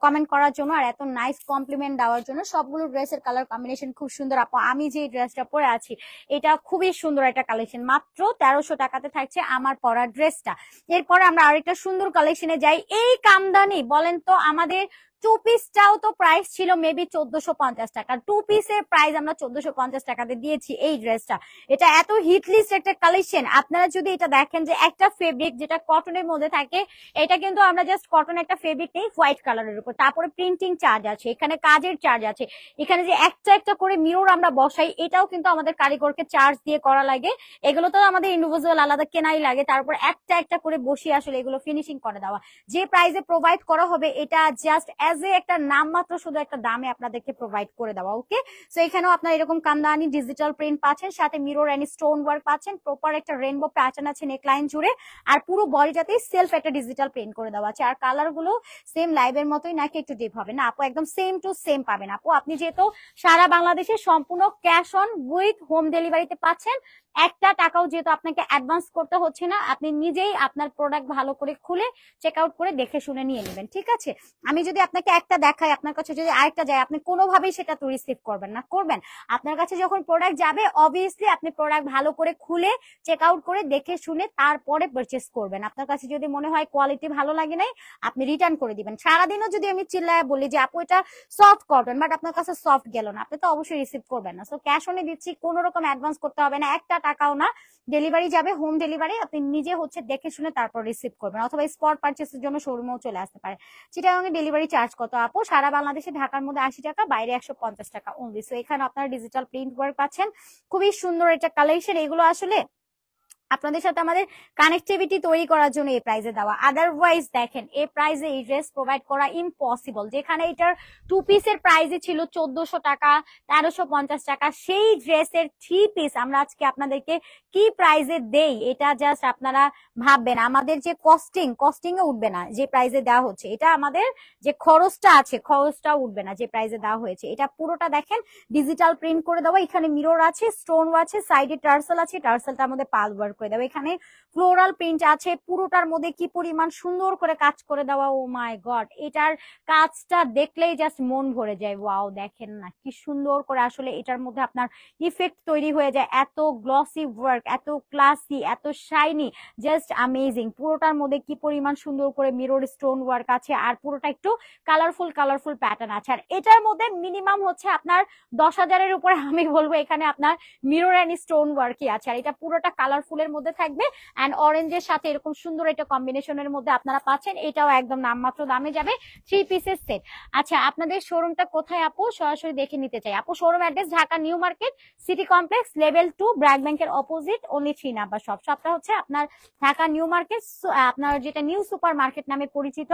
কমেন্ট করার জন্য আর এত নাইস কমপ্লিমেন্ট দেওয়ার জন্য। সবগুলো ড্রেসের কালার কম্বিনেশন খুব সুন্দর আপু। আমি যে ড্রেসটা পরে আছি এটা খুবই সুন্দর একটা কালেকশন, মাত্র 1300 টাকাতে থাকছে আমার পরা ড্রেসটা। এরপরে আমরা আরেকটা সুন্দর কালেকশনে যাই। এই কামদানি বলেন তো, আমাদের টু পিসটাও তো প্রাইস ছিল মেবি 1450 টাকা। টু পিসের প্রাইস আমরা 1450 টাকাতে দিয়েছি এই ড্রেসটা। এটা এত হিট লিস্ট একটা কালেকশন। আপনারা যদি এটা দেখেন যে একটা ফেব্রিক যেটা কটনের মধ্যে থাকে, এটা কিন্তু আমরা জাস্ট কটন একটা ফেব্রিক নেই হোয়াইট কালারের উপর, তারপরে প্রিন্টিং চার্জ আছে, এখানে কাজের চার্জ আছে, এখানে যে একটা একটা করে মিরর আমরা বসাই, এটাও কিন্তু আমাদের কারিগরকে চার্জ দিয়ে করা লাগে। এগুলো তো আমাদের ইন্ডিভিজুয়াল আলাদা কেনাই লাগে, তারপর একটা একটা করে বসিয়ে আসলে এগুলো ফিনিশিং করে দেওয়া। যে প্রাইসে প্রোভাইড করা হবে এটা জাস্ট এজ এ একটা নামমাত্র শুধু একটা দামে আপনাদেরকে প্রোভাইড করে দেওয়া। ওকে, সো এখানেও আপনার এরকম কামদানি ডিজিটাল প্রিন্ট পাচ্ছেন, সাথে মিরর এন্ড স্টোন ওয়ার্ক পাচ্ছেন, প্রপার একটা রেইনবো প্যাটার্ন আছে নেকলাইন জুড়ে, আর পুরো বডিটাতেই সেলফ একটা ডিজিটাল প্রিন্ট করে দেওয়া আছে। আর কালার গুলো সেম লাইভের মতোই নাকি একটু ডিপ হবে? না আপু, একদম সেম টু সেম পাবেন আপু। আপনি যেহেতু সারা বাংলাদেশে সম্পূর্ণ ক্যাশ অন উইথ হোম ডেলিভারিতে পাচ্ছেন, একটা টাকাও যেহেতু আপনাকে অ্যাডভান্স করতে হচ্ছে না, আপনি নিজেই আপনার প্রোডাক্ট ভালো করে খুলে চেক আউট করে দেখে শুনে নিয়ে নেবেন, ঠিক আছে? আমি যদি আপনাকে একটা দেখাই, আপনার কাছে যদি আরেকটা যায়, আপনি কোনোভাবেই সেটা তো রিসিভ করবেন না, করবেন? আপনার কাছে যখন প্রোডাক্ট যাবে অবভিয়াসলি আপনি প্রোডাক্ট ভালো করে খুলে চেক আউট করে দেখে শুনে তারপরে পারচেস করবেন। আপনার কাছে যদি মনে হয় কোয়ালিটি ভালো লাগে নাই, আপনি রিটার্ন করে দিবেন। সারাদিনও যদি আমি চিল্লায় বলি যে আপু এটা সফট কটন, বাট আপনার কাছে সফট গেল না, আপনি তো অবশ্যই রিসিভ করবেন না। সো ক্যাশ অনে দিচ্ছি, কোনো রকম অ্যাডভান্স করতে হবে না, একটা টাকাও না। ডেলিভারি যাবে হোম ডেলিভারি, আপনি নিজে হচ্ছে দেখে শুনে তারপর রিসিভ করবেন, অথবা স্পট পারচেসের জন্য শোরুমেও চলে আসতে পারে। চিটাগাং এর ডেলিভারি চার্জ কত আপু? সারা বাংলাদেশে ঢাকার মধ্যে 80 টাকা, বাইরে 150 টাকা অনলি। সো এখানে আপনারা ডিজিটাল প্রিন্ট ওয়ার্ক পাচ্ছেন, খুবই সুন্দর একটা কালেকশন। এগুলো আসলে আপনাদের সাথে আমাদের কানেক্টিভিটি তৈরি করার জন্য এই প্রাইসে দেওয়া। আদারওয়াইজ দেখেন এই প্রাইসে এই ড্রেস প্রোভাইড করা ইম্পসিবল। যেখানে এটার টু পিসের প্রাইসে ছিল 1400 টাকা, 1350 টাকা, সেই ড্রেসের 3 পিস আমরা আজকে আপনাদেরকে কি প্রাইসে দেই এটা জাস্ট আপনারা ভাববেন। আমাদের যে কস্টিং এ উঠবে না যে প্রাইসে দেওয়া হচ্ছে, এটা আমাদের যে খরচটা আছে খরচটা উঠবে না যে প্রাইসে দেওয়া হয়েছে। এটা পুরোটা দেখেন ডিজিটাল প্রিন্ট করে দেওয়া, এখানে মিরর আছে, স্টোন আছে, সাইডে টার্সেল আছে, টার্সেলটার মধ্যে পাল ওয়ার্ক করে দেবো। এখানে ফ্লোরাল প্রিন্ট আছে, পুরোটার মধ্যে কি পরিমাণ সুন্দর করে কাজ করে দেওয়া, ও মাই গড, এটার কাজটা দেখলেই জাস্ট মন ভরে যায়। ওয়াও, দেখেন না কি সুন্দর করে আসলে এটার মধ্যে আপনার ইফেক্ট তৈরি হয়ে যায়, এত গ্লসি ওয়ার্ক, এত ক্লাসি, এত শাইনি, জাস্ট অ্যামেজিং। পুরোটার মধ্যে কি পরিমাণ সুন্দর করে মিরর স্টোন ওয়ার্ক আছে, আর পুরোটা একটু কালারফুল কালারফুল প্যাটার্ন আছে। আর এটার মধ্যে মিনিমাম হচ্ছে আপনার 10,000-এর উপরে আমি বলবো এখানে আপনার মিরর অ্যান্ড স্টোন ওয়ার্কই আছে। আর এটা পুরোটা কালারফুলের মধ্যে থাকবে, অ্যান্ড অরেঞ্জের সাথে এরকম সুন্দর একটা কম্বিনেশনের মধ্যে আপনারা পাচ্ছেন। এটাও একদম নামমাত্র দামে যাবে, 3 পিসের সেট। আচ্ছা, আপনাদের শোরুমটা কোথায় আপু? সরাসরি দেখে নিতে চাই আপু। Showroom address Dhaka new market, city complex, level 2, BRAC ব্যাংকের অপোজিট, অনলি 3 নাম্বার শপ। শপটা হচ্ছে আপনার ঢাকা নিউ মার্কেট, আপনার যেটা নিউ সুপার মার্কেট নামে পরিচিত,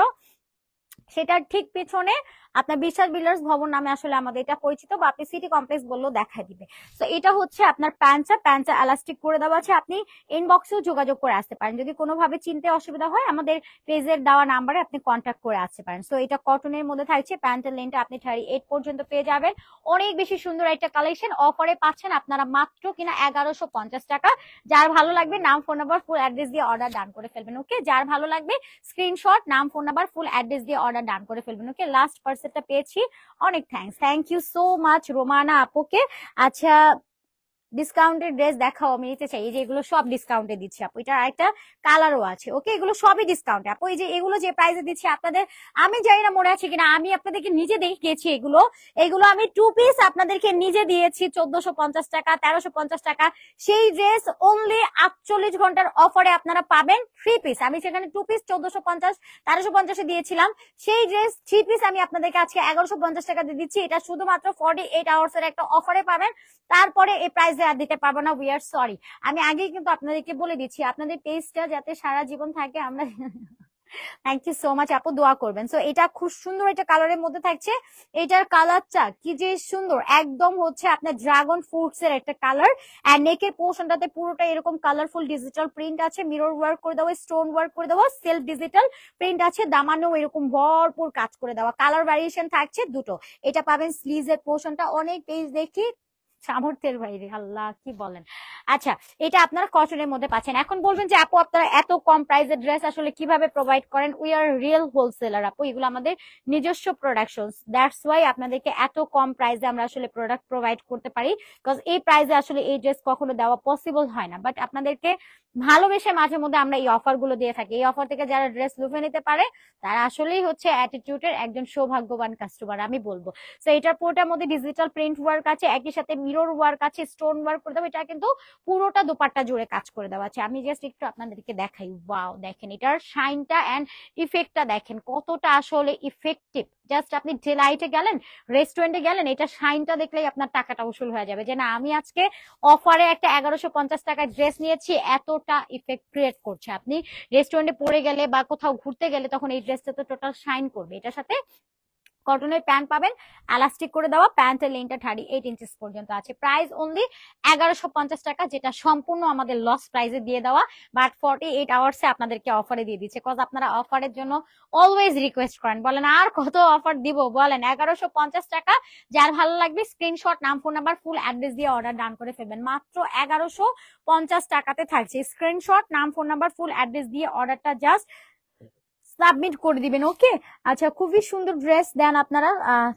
সেটার ঠিক পিছনে আপনার বিশ্বাস বিল্ডার্স ভবন নামে আসলে আমাদের এটা পরিচিত, বা আপনি সিটি কমপ্লেক্স বললেও দেখা দিবে। তো এটা হচ্ছে আপনার প্যান্টটা এলাস্টিক করে দেওয়া আছে। আপনি ইনবক্সেও যোগাযোগ করে আসতে পারেন, যদি কোনোভাবে চিনতে অসুবিধা হয় আমাদের পেজের দেওয়া নাম্বারে আপনি কন্ট্যাক্ট করে আসতে পারেন। তো এটা কটনের মধ্যে থাকছে, প্যান্টের লেনটা আপনি 38 পর্যন্ত পেয়ে যাবেন। অনেক বেশি সুন্দর একটা কালেকশন, অফারে পাচ্ছেন আপনারা মাত্র কিনা 1150 টাকা। যার ভালো লাগবে নাম, ফোন নাম্বার, ফুল অ্যাড্রেস দিয়ে অর্ডার ডান করে ফেলবেন। ওকে, যার ভালো লাগবে স্ক্রিনশট, নাম, ফোন নাম্বার, ফুল অ্যাড্রেস দিয়ে অর্ডার ডান করে ফেলবেন। ওকে, লাস্ট পার্সেলটা পেয়েছি, অনেক thanks, thank you so much Romana আপুকে। আচ্ছা, ডিসকাউন্টের ড্রেস দেখাও, আমি নিতে চাই। এই যে এগুলো সব ডিসকাউন্টে দিচ্ছি আপু, এটা একটা কালারও আছে। ওকে, এগুলো সবই ডিসকাউন্টে আপু। এই যে এগুলো যে প্রাইসে দিচ্ছি আপনাদের, আমি জানি না মনে আছে কিনা, আমি আপনাদেরকে নিজে দেখিয়েছি এগুলো আমি 2 পিস আপনাদেরকে নিজে দিয়েছি 1450 টাকা, 1350 টাকা। সেই ড্রেস অনলি 48 ঘন্টার অফারে আপনারা পাবেন 3 পিস। আমি সেখানে 2 পিস 1450, 1350 দিয়েছিলাম। সেই ড্রেস 3 পিস আমি আপনাদেরকে আজকে 1150 টাকা দিয়ে দিচ্ছি। এটা শুধুমাত্র 48 আওয়ার্স এর একটা অফারে পাবেন, তারপরে এই প্রাইস আর দিতে পারবো না। We are sorry. আমি আগেই কিন্তু আপনাদেরকে বলে দিচ্ছি, আপনাদের পেজটা যাতে সারা জীবন থাকে আমরা থ্যাংক ইউ সো মাচ আপু, দোয়া করবেন। সো এটা খুব সুন্দর একটা কালারের মধ্যে থাকছে। এটার কালারটা কি যে সুন্দর, একদম হচ্ছে আপনার ড্রাগন ফ্রুটস এর একটা কালার। আর নেকের পোর্শনটাতে পুরোটা এরকম কালারফুল ডিজিটাল প্রিন্ট আছে, মিরর ওয়ার্ক করে দেওয়া, স্টোন ওয়ার্ক করে দেওয়া, সেলফ ডিজিটাল প্রিন্ট আছে, দামানো এরকম ভরপুর কাজ করে দেওয়া। কালার ভ্যারিয়েশন থাকছে দুটো। এটা পাবেন স্লিভস এর পোর্শনটা, অনেক পেজ দেখি সামর্থ্যের বাইরে, আল্লাহ কি বলেন। আচ্ছা, এটা আপনারা কটনের মধ্যে পাচ্ছেন। এখন বলবেন যে আপু আপনারা এত কম প্রাইসের ড্রেস আসলে কিভাবে প্রোভাইড করেন? উই আর রিয়েল হোলসেলার আপু, এগুলো আমাদের নিজস্ব প্রোডাকশনস, দ্যাটস ওয়াই আপনাদেরকে এত কম প্রাইসে আমরা আসলে প্রোডাক্ট প্রোভাইড করতে পারি। বিকজ এই প্রাইসে আসলে এই ড্রেস কখনো দেওয়া পসিবল হয় না, বাট আপনাদেরকে ভালোবেসে মাঝে মধ্যে আমরা এই অফার গুলো দিয়ে থাকি। এই অফার থেকে যারা ড্রেস লুফে নিতে পারে তারা আসলেই হচ্ছে অ্যাটিটিউডের একজন সৌভাগ্যবান কাস্টমার আমি বলবো। তো এটার পুরোটার মধ্যে ডিজিটাল প্রিন্ট ওয়ার্ক আছে, একই সাথে মিরর ওয়ার্ক আছে, স্টোন ওয়ার্ক করে দেবো। এটা কিন্তু পুরোটা দোপাট্টা জুড়ে কাজ করে দেওয়া আছে। আমি জাস্ট একটু আপনাদেরকে দেখাই। ওয়াও, দেখেন এটার শাইনটা এন্ড ইফেক্টটা দেখেন কতটা আসলে ইফেক্টিভ। জাস্ট আপনি ডিলাইটে গেলেন, রেস্টুরেন্টে গেলেন, এটা শাইনটা দেখলেই আপনার টাকাটা উসুল হয়ে যাবে, যে না আমি আজকে অফারে একটা 1150 টাকার ড্রেস নিয়েছি, এতটা ইফেক্ট ক্রিয়েট করছে। আপনি রেস্টুরেন্টে পরে গেলে বা কোথাও ঘুরতে গেলে তখন এই ড্রেসটা তো টোটাল শাইন করবে। এটার সাথে কটনের প্যান্ট পাবেন, এলাস্টিক করে দেওয়া, প্যান্টের লেনটা 38 ইঞ্চিস পর্যন্ত আছে। প্রাইস অনলি 1150 টাকা, যেটা সম্পূর্ণ আমাদের লস প্রাইসে দিয়ে দেওয়া, বাট 48 আওয়ার্সে আপনাদেরকে অফারে দিয়ে দিচ্ছে। কজ আপনারা অফারের জন্য অলওয়েজ রিকোয়েস্ট করেন, বলেন আর কত অফার দিব, বলেন 1150 টাকা। যার ভালো লাগবে স্ক্রিনশট, নাম, ফোন নাম্বার, ফুল অ্যাড্রেস দিয়ে অর্ডার ডান করে ফেলবেন। মাত্র 1150 টাকাতে থাকছে। স্ক্রিনশট, নাম, ফোন নাম্বার, ফুল অ্যাড্রেস দিয়ে অর্ডারটা জাস্ট সাবমিট করে দিবেন। ওকে, আচ্ছা, খুবই সুন্দর ড্রেস দেন আপনারা,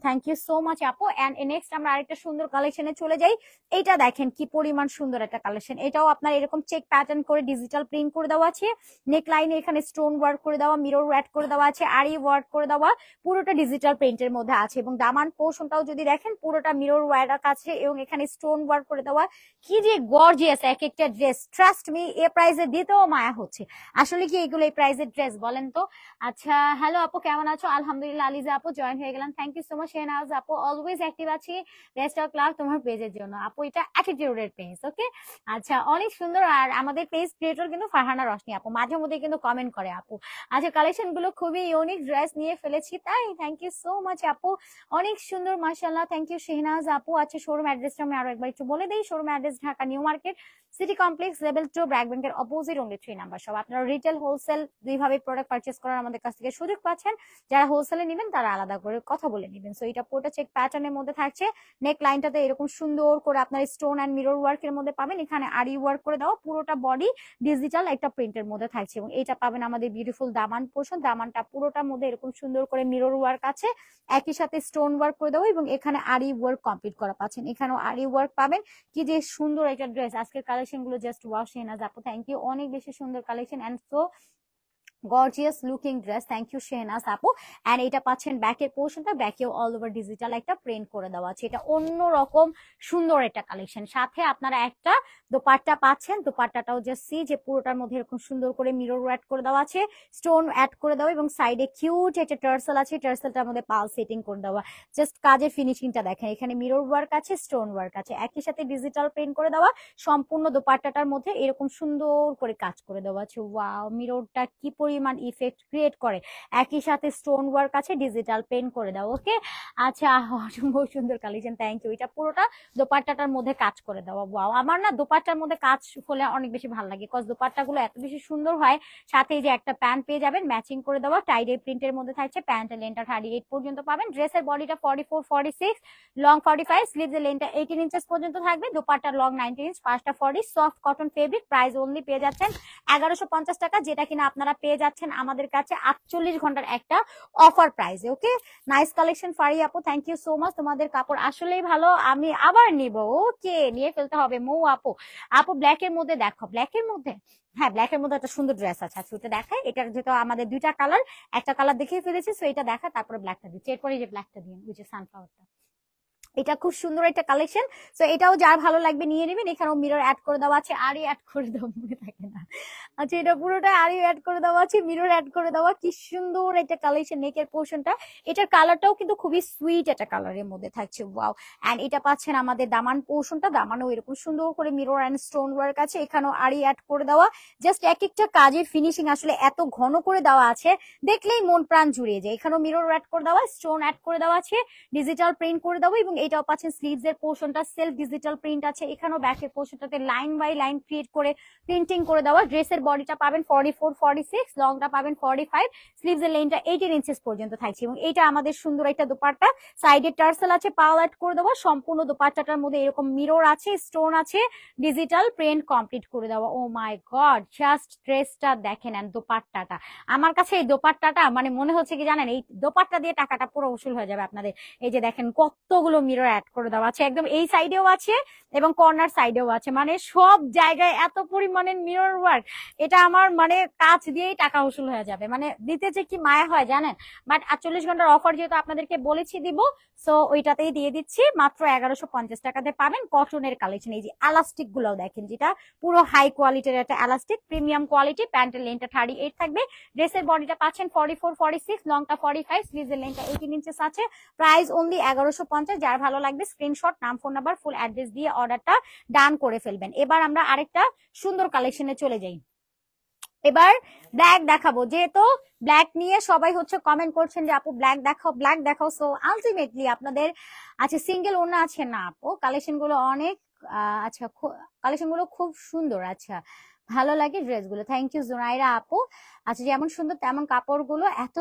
থ্যাংক ইউ সো মাচ আপু। এন্ড নেক্সট আমরা আরেকটা সুন্দর কালেকশনে চলে যাই। এইটা দেখেন কি পরিমাণ সুন্দর একটা কালেকশন। এটাও আপনার এরকম চেক প্যাটার্ন করে ডিজিটাল প্রিন্ট করে দেওয়া আছে, নেক লাইনে এখানে স্টোন ওয়ার্ক করে দেওয়া, মিরর ওয়ার্ক করে দেওয়া আছে, আরি ওয়ার্ক করে দেওয়া, পুরোটা ডিজিটাল প্রিন্টের মধ্যে আছে। এবং দামান পোর্শনটাও যদি দেখেন পুরোটা মিরর ওয়ার্ক আছে এবং এখানে স্টোন ওয়ার্ক করে দেওয়া। কি যে গর্জিয়াস এক একটা ড্রেস, ট্রাস্ট মি এ প্রাইসে দিতেও মায়া হচ্ছে। আসলে কি এগুলো এই প্রাইসের ড্রেস বলেন তো? আচ্ছা, হ্যালো আপু, কেমন আছো? আলহামদুলিল্লাহ। আলিজা আপু জয়েন হয়ে গেলাম, thank you so much. Shehnaz আপু অলওয়েজ অ্যাক্টিভ আছি, বেস্ট অফ লাক তোমার পেজের জন্য আপু। এটা অ্যাটিটিউডের পেজ। ওকে, আচ্ছা, অনেক সুন্দর। আর আমাদের পেজ ক্রিয়েটর কিন্তু ফারহানা রশনি আপু, মাঝে মধ্যে কিন্তু কমেন্ট করে আপু। আচ্ছা, কালেকশন গুলো খুবই ইউনিক ড্রেস নিয়ে ফেলেছি, তাই থ্যাংক ইউ সো মাচ আপু, অনেক সুন্দর মাশাআল্লাহ, থ্যাংক ইউ শেহনাজ আপু। আচ্ছা, শোরুম অ্যাড্রেসটা আমি আরো একবার একটু বলে দিই। Showroom address Dhaka new market, city complex, level 2, BRAC ব্যাংকের অপোজিট, অনলি 3 নাম্বার। সব আপনারা রিটেল হোলসেল দুইভাবে প্রোডাক্ট পারচেস করার করার আমাদের কাছ থেকে সুযোগ পাচ্ছেন। যারা হোলসেলে নেবেন তারা আলাদা করে কথা বলে নেবেন। সো এটা পুরোটা চেক প্যাটার্নের মধ্যে থাকছে। নেক লাইনটাতে এরকম সুন্দর করে আপনার স্টোন অ্যান্ড মিরর ওয়ার্কের মধ্যে পাবেন। এখানে আরি ওয়ার্ক করে দেওয়া, পুরোটা বডি ডিজিটাল একটা প্রিন্টের মধ্যে থাকছে। এবং এটা পাবেন আমাদের বিউটিফুল দামান পোর্শন। দামানটা পুরোটার মধ্যে এরকম সুন্দর করে মিরর ওয়ার্ক আছে, একই সাথে স্টোন ওয়ার্ক করে দেওয়া, এবং এখানে আরি ওয়ার্ক কমপ্লিট করা পাচ্ছেন। এখানেও আরি ওয়ার্ক পাবেন। কি যে সুন্দর একটা ড্রেস! আজকের কালেকশন গুলো জাস্ট ওয়াও শেহনাজ আপু, থ্যাংক ইউ। অনেক বেশি সুন্দর collection and so gorgeous looking dress, thank you Shehnaz আপু। এন্ড এটা পাচ্ছেন ব্যাকের পোর্শনটা, ব্যাকেও অল ওভার ডিজিটাল একটা প্রিন্ট করে দেওয়া আছে। এটা অন্যরকম সুন্দর একটা কালেকশন। সাথে আপনারা একটা দোপাট্টা পাচ্ছেন। দোপাট্টাটাও জাস্ট সি যে পুরোটার মধ্যে এরকম সুন্দর করে মিরর অ্যাড করে দেওয়া আছে, স্টোন অ্যাড করে দেওয়া, এবং সাইডে কিউট একটা টার্সেল আছে, টার্সেলটার মধ্যে পাল সেটিং করে দেওয়া। জাস্ট কাজের ফিনিশিংটা দেখেন, এখানে মিরর ওয়ার্ক আছে, স্টোন ওয়ার্ক আছে, একই সাথে ডিজিটাল প্রিন্ট করে দেওয়া। সম্পূর্ণ দোপাট্টাটার মধ্যে এরকম সুন্দর করে কাজ করে দেওয়া আছে। ওয়াও, মিররটা কি পরিমাণ ইফেক্ট ক্রিয়েট করে। একই সাথে স্টোন ওয়ার্ক আছে, ডিজিটাল পেন্ট করে দাও। ওকে, আচ্ছা, অসম্ভব সুন্দর কালেকশন, থ্যাংক ইউ। এটা পুরোটা দোপাট্টাটার মধ্যে কাজ করে দেওয়া। ওয়াও, আমার না দোপাট্টার মধ্যে কাজ হলে অনেক বেশি ভালো লাগে, বিকজ দোপাট্টাগুলো এত বেশি সুন্দর হয়। সাথে এই যে একটা প্যান্ট পেয়ে যাবেন ম্যাচিং করে দেওয়া, টাইডে প্রিন্টের মধ্যে থাকছে। প্যান্টের লেনটা 38 পর্যন্ত পাবেন। ড্রেসের বডিটা 44, 46, লং 45, স্লিভসের লেনটা 18 ইঞ্চেস পর্যন্ত থাকবে। দোপাট্টার লং 19 ইঞ্চ, পাঁচটা 40, soft cotton fabric. Price only পেয়ে যাচ্ছেন 1150 টাকা, যেটা কিনা আপনারা পেয়ে যাচ্ছেন আমাদের কাছে 48 ঘন্টার একটা অফার প্রাইসে। ওকে, নাইস কালেকশন ফারি আপু, থ্যাংক ইউ সো মাচ। তোমাদের কাপড় আসলেই ভালো, আমি আবার নিব। ওকে, নিয়ে ফেলতে হবে। মৌ আপু, আপু ব্ল্যাক এর মধ্যে দেখো, ব্ল্যাক এর মধ্যে, হ্যাঁ ব্ল্যাক এর মধ্যে একটা সুন্দর ড্রেস আছে। আচ্ছা ওটা দেখায়। এটার যেহেতু আমাদের দুইটা কালার, একটা কালার দেখিয়ে ফেলেছি, সো এটা দেখা, তারপরে ব্ল্যাকটা দিচ্ছি। এরপরে এই যে ব্ল্যাকটা দিন, ওই যে সানফ্লাওয়ারটা, এটা খুব সুন্দর একটা কালেকশন। তো এটাও যার ভালো লাগবে নিয়ে নেবেন। এখানেও মিরর অ্যাড করে দেওয়া আছে, আরই অ্যাড করে দেওয়া, মনে থাকে না। আচ্ছা, এটা পুরোটা আরই অ্যাড করে দেওয়া আছে, মিরর অ্যাড করে দেওয়া। কি সুন্দর একটা কালেকশন। নেকের পোর্শনটা, এটার কালারটাও কিন্তু খুবই সুইট একটা কালারের মধ্যে থাকছে। ওয়াও, এন্ড এটা পাচ্ছেন আমাদের দামান পোর্শনটা। দামানও এরকম সুন্দর করে মিরর অ্যান্ড স্টোন ওয়ার্ক আছে। এখানেও আরই অ্যাড করে দেওয়া। জাস্ট এক একটা কাজের ফিনিশিং আসলে এত ঘন করে দেওয়া আছে, দেখলেই মন প্রাণ জুড়িয়ে যায়। এখানেও মিরর অ্যাড করে দেওয়া, স্টোন অ্যাড করে দেওয়া আছে, ডিজিটাল প্রিন্ট করে দেওয়া, এবং এটাও পাচ্ছেন স্লিভস এর পোর্শনটা সেলফ ডিজিটাল প্রিন্ট আছে। এখানেও ব্যাকের পোর্শনটাতে লাইন বাই লাইন ক্রিয়েট করে প্রিন্টিং করে দেওয়া। ড্রেসের বডিটা পাবেন 44, 46, লংটা পাবেন 45, স্লিভস এর লেনটা 18 ইঞ্চেস পর্যন্ত থাকছে। এবং এটা আমাদের সুন্দর একটা দোপাট্টা, সাইডে টার্সেল আছে, পাল অ্যাড করে দেওয়া। সম্পূর্ণ দোপাট্টাটার মধ্যে এরকম মিরর আছে, স্টোন আছে, ডিজিটাল প্রিন্ট কমপ্লিট করে দেওয়া। ও মাই গড, জাস্ট ড্রেসটা দেখেন এন্ড দোপাট্টাটা। আমার কাছে এই দোপাট্টাটা মানে মনে হচ্ছে কি জানেন, এই দোপাট্টা দিয়ে টাকাটা পুরো উসুল হয়ে যাবে আপনাদের। এই যে দেখেন কতগুলো মিরর অ্যাড করে দেওয়া আছে, একদম এই সাইডেও আছে এবং কর্নার সাইডেও আছে, মানে সব জায়গায় এত পরিমাণে মিরর ওয়ার্ক। এটা আমার মানে কাজ দিয়েই টাকা উসুল হয়ে যাবে, মানে দিতে যে কি মায়া হয় জানেন। বাট 48 ঘন্টার অফার যেহেতু আপনাদেরকে বলেছি দিব, সো ওইটাতেই দিয়ে দিচ্ছি। মাত্র 1150 টাকাতে পাবেন কটনের কালেকশন। এই যে এলাস্টিক গুলাও দেখেন, যেটা পুরো হাই কোয়ালিটির একটা এলাস্টিক, প্রিমিয়াম কোয়ালিটি। প্যান্টের লেনটা 38 থাকবে। ড্রেসের বডিটা পাচ্ছেন 44, 46, লংটা 45, স্লিভসের লেনটা 18 ইঞ্চেস আছে। Price only 1150। যার ভালো লাগবে স্ক্রিনশট, নাম, ফোন নাম্বার, ফুল অ্যাড্রেস দিয়ে অর্ডারটা ডান করে ফেলবেন। এবার আমরা আরেকটা সুন্দর কালেকশনে চলে যাই। এবার ব্ল্যাক দেখাবো, যেহেতু ব্ল্যাক নিয়ে সবাই হচ্ছে কমেন্ট করছেন যে আপু ব্ল্যাক দেখাও, ব্ল্যাক দেখাও। সো আলটিমেটলি আপনাদের আচ্ছা সিঙ্গেল ওনা আছে না আপু, কালেকশন গুলো অনেক আচ্ছা, কালেকশন গুলো খুব সুন্দর। আচ্ছা, ভালো লাগে ড্রেস গুলো, থ্যাংক ইউ জুনাইরা আপু। আচ্ছা, যেমন সুন্দর তেমন কাপড় গুলো এত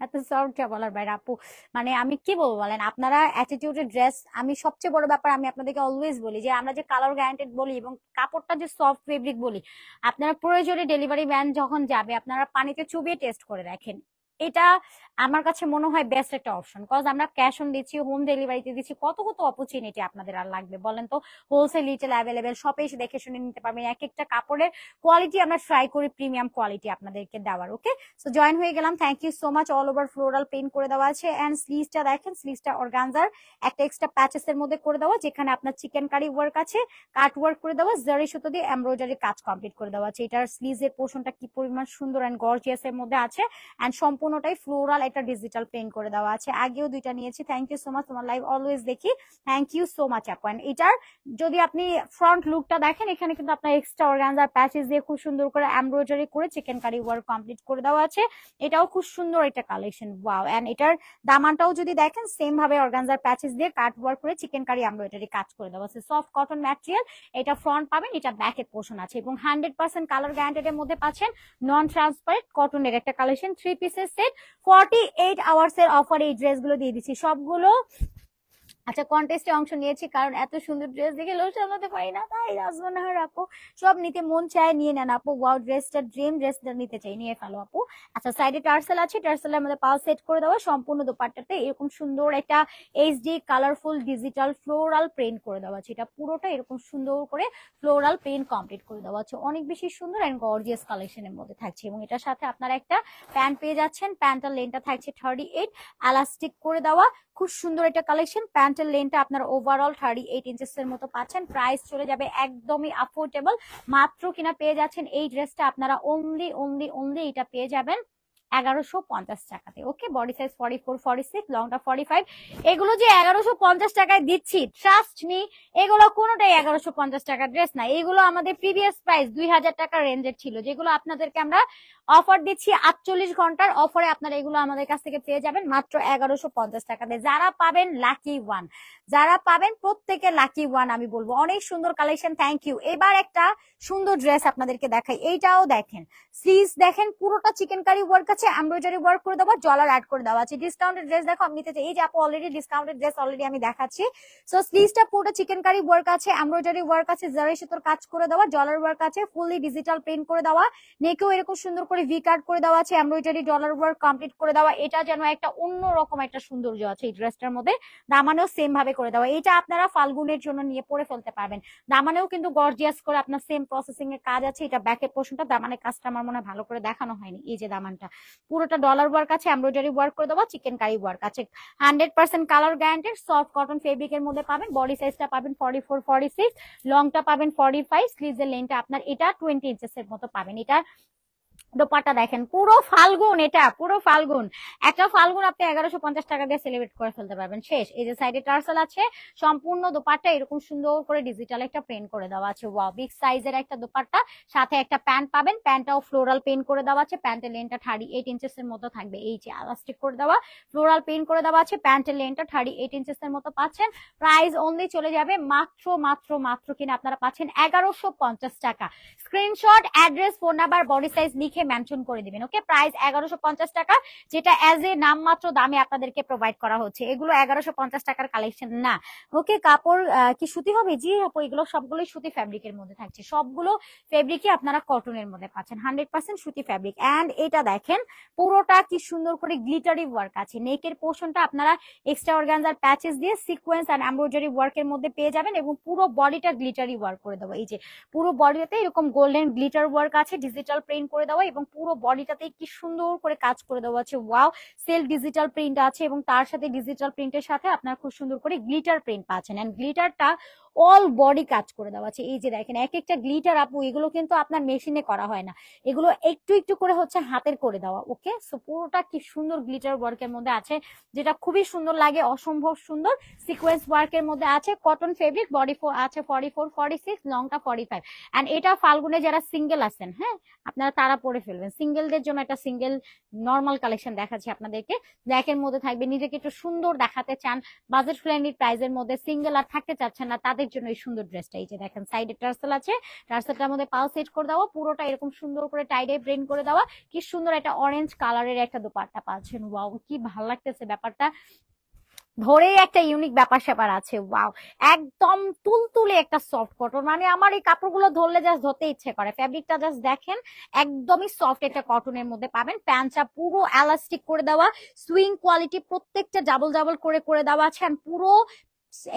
এত সফট বলার বাইরে আপু, মানে আমি কি বলবো বলেন, আপনারা অ্যাটিটিউডের ড্রেস, আমি সবচেয়ে বড় ব্যাপার আমি আপনাদেরকে অলওয়েজ বলি যে আমরা যে কালার গ্যারান্টেড বলি এবং কাপড়টা যে সফট ফেব্রিক বলি, আপনারা প্রয়োজনে ডেলিভারি ম্যান যখন যাবে আপনারা পানিতে চুবিয়ে টেস্ট করে দেখেন। এটা আমার কাছে মনে হয় বেস্ট একটা অপশন, কজ আমরা ক্যাশ অন দিচ্ছি, হোম ডেলিভারিতে দিচ্ছি। কত কত অপরচুনিটি আপনাদের আর লাগবে বলেন তো। হোলসেল রিটেল অ্যাভেলেবেল, শপে এসে দেখে শুনে নিতে পারবেন। এক একটা কাপড়ের কোয়ালিটি আমরা ট্রাই করি প্রিমিয়াম কোয়ালিটি আপনাদেরকে দেওয়ার। ওকে, সো জয়েন হয়ে গেলাম, thank you so much. All over floral paint করে দেওয়া আছে। এন্ড স্লিভসটা দেখেন, স্লিভসটা অর্গানজার একটা এক্সট্রা প্যাচেস এর মধ্যে করে দেওয়া, যেখানে আপনার চিকেন কারি ওয়ার্ক আছে, কাট ওয়ার্ক করে দেওয়া, জারি সুতো দিয়ে এমব্রয়ডারি কাজ কমপ্লিট করে দেওয়া আছে। এটার স্লিভস এর পোর্শনটা কি পরিমাণ সুন্দর এন্ড গর্জিয়াস এর মধ্যে আছে। এন্ড সম্পূর্ণ সম্পূর্ণটাই ফ্লোরাল একটা ডিজিটাল প্রিন্ট করে দেওয়া আছে। আগেও দুইটা নিয়েছি। থ্যাংক ইউ সো মাচ, তোমার লাইভ অলওয়েজ দেখি। থ্যাংক ইউ সো মাচ আপু। এন্ড এটার যদি আপনি ফ্রন্ট লুকটা দেখেন, এখানে কিন্তু আপনার এক্সট্রা অর্গানজার প্যাচেস দিয়ে খুব সুন্দর করে এমব্রয়ডারি করে চিকেন কারি ওয়ার্ক কমপ্লিট করে দেওয়া আছে। এটাও খুব সুন্দর একটা কালেকশন, ওয়াও। এন্ড এটার দামানটাও যদি দেখেন সেম ভাবে অর্গানজার প্যাচেস দিয়ে কাট ওয়ার্ক করে চিকেন কারি এমব্রয়ডারি কাজ করে দেওয়া আছে। সফট কটন ম্যাটেরিয়াল, এটা ফ্রন্ট পাবেন, এটা ব্যাকের পোর্শন আছে এবং 100% কালার গ্যারান্টেড এর মধ্যে পাচ্ছেন। নন ট্রান্সপারেন্ট কটনের একটা কালেকশন, 3 পিসের সেট, 48 আওয়ার্স এর অফারে এই ড্রেসগুলো দিয়ে দিচ্ছি সবগুলো। আচ্ছা, কন্টেস্টে অংশ নিয়েছি কারণ এত সুন্দর ড্রেস দেখে লোক সামলাতে পারি না, তাই রাজমানাহার আপু সব নিতে মন চায়, নিয়ে নেন আপু। ওয়াও, ড্রেসটা ড্রিম, ড্রেসটা নিতে চাই, নিয়ে ফেলো আপু। আচ্ছা, সাইডে টার্সেল আছে, টার্সেলের মধ্যে পাল সেট করে দেওয়া, সম্পূর্ণ দোপাট্টাতে এরকম সুন্দর একটা HD colourful digital floral print করে দেওয়া আছে। এটা পুরোটা এরকম সুন্দর করে ফ্লোরাল প্রিন্ট কমপ্লিট করে দেওয়া আছে, অনেক বেশি সুন্দর এন্ড গর্জিয়াস কালেকশনের মধ্যে থাকছে। এবং এটার সাথে আপনারা একটা প্যান্ট পেয়ে যাচ্ছেন, প্যান্টের লেনটা থাকছে 38, এলাস্টিক করে দেওয়া, খুব সুন্দর একটা কালেকশন। প্যান্টের লেনটা আপনার ওভারঅল 38 ইঞ্চেস এর মতো পাচ্ছেন। প্রাইস চলে যাবে একদমই অ্যাফোর্ডেবল, মাত্র কিনা পেয়ে যাচ্ছেন এই ড্রেসটা আপনারা অনলি এটা পেয়ে যাবেন 1150 টাকাতে। ওকে, বডি সাইজ 44, 46, লংটা 45। এগুলো যে 1150 টাকায় দিচ্ছি, ট্রাস্ট মি, এগুলো কোনোটাই 1150 টাকার ড্রেস না। এগুলো আমাদের প্রিভিয়াস প্রাইস 2000 টাকার রেঞ্জের ছিল, যেগুলো আপনাদেরকে আমরা অফার দিচ্ছি 48 ঘন্টার অফারে আপনারা এগুলো আমাদের কাছ থেকে পেয়ে যাবেন মাত্র 1150 টাকাতে। যারা পাবেন লাকি ওয়ান, যারা পাবেন প্রত্যেকে লাকি ওয়ান আমি বলবো। অনেক সুন্দর কালেকশন, থ্যাংক ইউ। এবার একটা সুন্দর ড্রেস আপনাদেরকে দেখাই, এইটাও দেখেন, স্লিভস দেখেন, পুরোটা চিকেন কারি ওয়ার্ক আছে, এমব্রয়ডারি ওয়ার্ক করে দেওয়া, ডলার অ্যাড করে দেওয়া আছে। ডিসকাউন্টেড ড্রেস দেখো, আমি নিতে চাই, এই যে আপু অলরেডি ডিসকাউন্টেড ড্রেস অলরেডি আমি দেখাচ্ছি। সো স্লিভসটা পুরোটা চিকেন কারি ওয়ার্ক আছে, এমব্রয়ডারি ওয়ার্ক আছে, জারি সুতোর কাজ করে দেওয়া, ডলার ওয়ার্ক আছে, ফুললি ডিজিটাল প্রিন্ট করে দেওয়া, নেকেও এরকম সুন্দর করে ভি কাট করে দেওয়া আছে, এমব্রয়ডারি ডলার ওয়ার্ক কমপ্লিট করে দেওয়া। এটা যেন একটা অন্যরকম একটা সৌন্দর্য আছে এই ড্রেসটার মধ্যে। দামানেও সেম ভাবে করে দেওয়া, এটা আপনারা ফাল্গুনের জন্য নিয়ে পরে ফেলতে পারবেন। দামানেও কিন্তু গর্জিয়াস করে আপনার সেম প্রসেসিং এর কাজ আছে। এটা ব্যাকের পোর্শনটা, দামানের কাজটা আমার মনে হয় ভালো করে দেখানো হয়নি। এই যে দামানটা পুরোটা ডলার ওয়ার্ক আছে, এমব্রয়ডারি ওয়ার্ক করে দেওয়া, চিকেন কারি ওয়ার্ক আছে, 100% কালার গ্যারান্টেড, সফট কটন ফেব্রিকের মধ্যে পাবেন। বডি সাইজটা পাবেন 44, 46, লংটা পাবেন 45, স্লিভসের লেন্থটা আপনার এটা 20 ইঞ্চেস এর মতো পাবেন। এটা দোপাট্টা দেখেন, পুরো ফাল্গুন, এটা পুরো ফাল্গুন, একটা ফাল্গুন আপনি 1150 টাকা দিয়ে সেলিব্রেট করে ফেলতে পারবেন, শেষ। এই যে সাইডে টার্সেল আছে, সম্পূর্ণ দোপাট্টা এরকম সুন্দর করে ডিজিটাল একটা প্রিন্ট করে দেওয়া আছে। ওয়াও, বিগ সাইজের একটা দোপাট্টা, সাথে একটা প্যান্ট পাবেন, প্যান্টটাও ফ্লোরাল প্রিন্ট করে দেওয়া আছে, প্যান্টের লেনটা 38 ইঞ্চেস এর মতো থাকবে। এই যে এলাস্টিক করে দেওয়া, ফ্লোরাল প্রিন্ট করে দেওয়া আছে, প্যান্টের লেনটা 38 ইঞ্চেস এর মতো পাচ্ছেন। প্রাইস অনলি চলে যাবে মাত্র মাত্র মাত্র কিনা আপনারা পাচ্ছেন 1150 টাকা। Screenshot, address, phone number, body size লিখে মেনশন করে দিবেন। ওকে, প্রাইস 1150 টাকা, যেটা অ্যাজ এ নামমাত্র দামে আপনাদেরকে প্রোভাইড করা হচ্ছে। এগুলো 1150 টাকার কালেকশন না। ওকে, কাপড় কি সুতি হবে? জি আপু, এগুলো সবগুলোই সুতি ফ্যাব্রিকের মধ্যে থাকছে, সবগুলো ফেব্রিকই আপনারা কটনের মধ্যে পাচ্ছেন, 100% সুতি ফ্যাব্রিক। এন্ড এটা দেখেন, পুরোটা কি সুন্দর করে গ্লিটারি ওয়ার্ক আছে। নেকের পোর্শনটা আপনারা এক্সট্রা অর্গানজার প্যাচেস দিয়ে সিকোয়েন্স এন্ড এমব্রয়ডারি ওয়ার্কের মধ্যে পেয়ে যাবেন এবং পুরো বডিটা গ্লিটারি ওয়ার্ক করে দেবো। এই যে পুরো বডিতে এরকম গোল্ডেন গ্লিটার ওয়ার্ক আছে, ডিজিটাল প্রিন্ট করে দেওয়া এবং পুরো বডিটাতে কি সুন্দর করে কাজ করে দেওয়া আছে। ওয়াও, সেলফ ডিজিটাল প্রিন্ট আছে এবং তার সাথে ডিজিটাল প্রিন্টের সাথে আপনার খুব সুন্দর করে গ্লিটার প্রিন্ট পাচ্ছেন। এন্ড গ্লিটারটা অল বডি কাজ করে দেওয়া আছে। এই যে দেখেন, এক একটা গ্লিটার আপু, এগুলো কিন্তু আপনার মেশিনে করা হয় না, এগুলো একটু একটু করে হচ্ছে হাতের করে দেওয়া। ওকে, সো পুরোটা কি সুন্দর গ্লিটার ওয়ার্কের মধ্যে আছে, যেটা খুবই সুন্দর লাগে, অসম্ভব সুন্দর। সিকোয়েন্স ওয়ার্কের মধ্যে আছে, কটন ফেব্রিক, বডি আছে 44, 46, লংটা 45। এন্ড এটা ফাল্গুনে যারা সিঙ্গেল আছেন, হ্যাঁ আপনারা তারা পরে ফেলবেন। সিঙ্গেলদের জন্য একটা সিঙ্গেল নর্মাল কালেকশন দেখাচ্ছি আপনাদেরকে। ব্ল্যাকের মধ্যে থাকবে, নিজেকে একটু সুন্দর দেখাতে চান, বাজেট ফ্রেন্ডলি প্রাইসের মধ্যে, সিঙ্গেল আর থাকতে চাচ্ছেন না, তাদের জন্য এই সুন্দর ড্রেসটা। এই যে দেখেন, সাইডে টার্সেল আছে, টার্সেলটার মধ্যে পাল সেট করে দেওয়া, পুরোটা এরকম সুন্দর করে টাইডে প্রিন্ট করে দেওয়া, কি সুন্দর একটা অরেঞ্জ কালারের একটা দোপাট্টা পাচ্ছেন। ওয়াও, কি ভালো লাগতেছে ব্যাপারটা, ধরেই একটা ইউনিক ব্যাপার স্যাপার আছে। ওয়াও, একদম তুলতুলে একটা সফট কটন, মানে আমার এই কাপড়গুলো ধরলে জাস্ট ধরতে ইচ্ছে করে। ফ্যাব্রিকটা জাস্ট দেখেন, একদমই সফট একটা কটনের মধ্যে পাবেন। প্যান্টটা পুরো এলাস্টিক করে দেওয়া, সুইং কোয়ালিটি, প্রত্যেকটা ডাবল ডাবল করে করে দেওয়া আছে। আর পুরো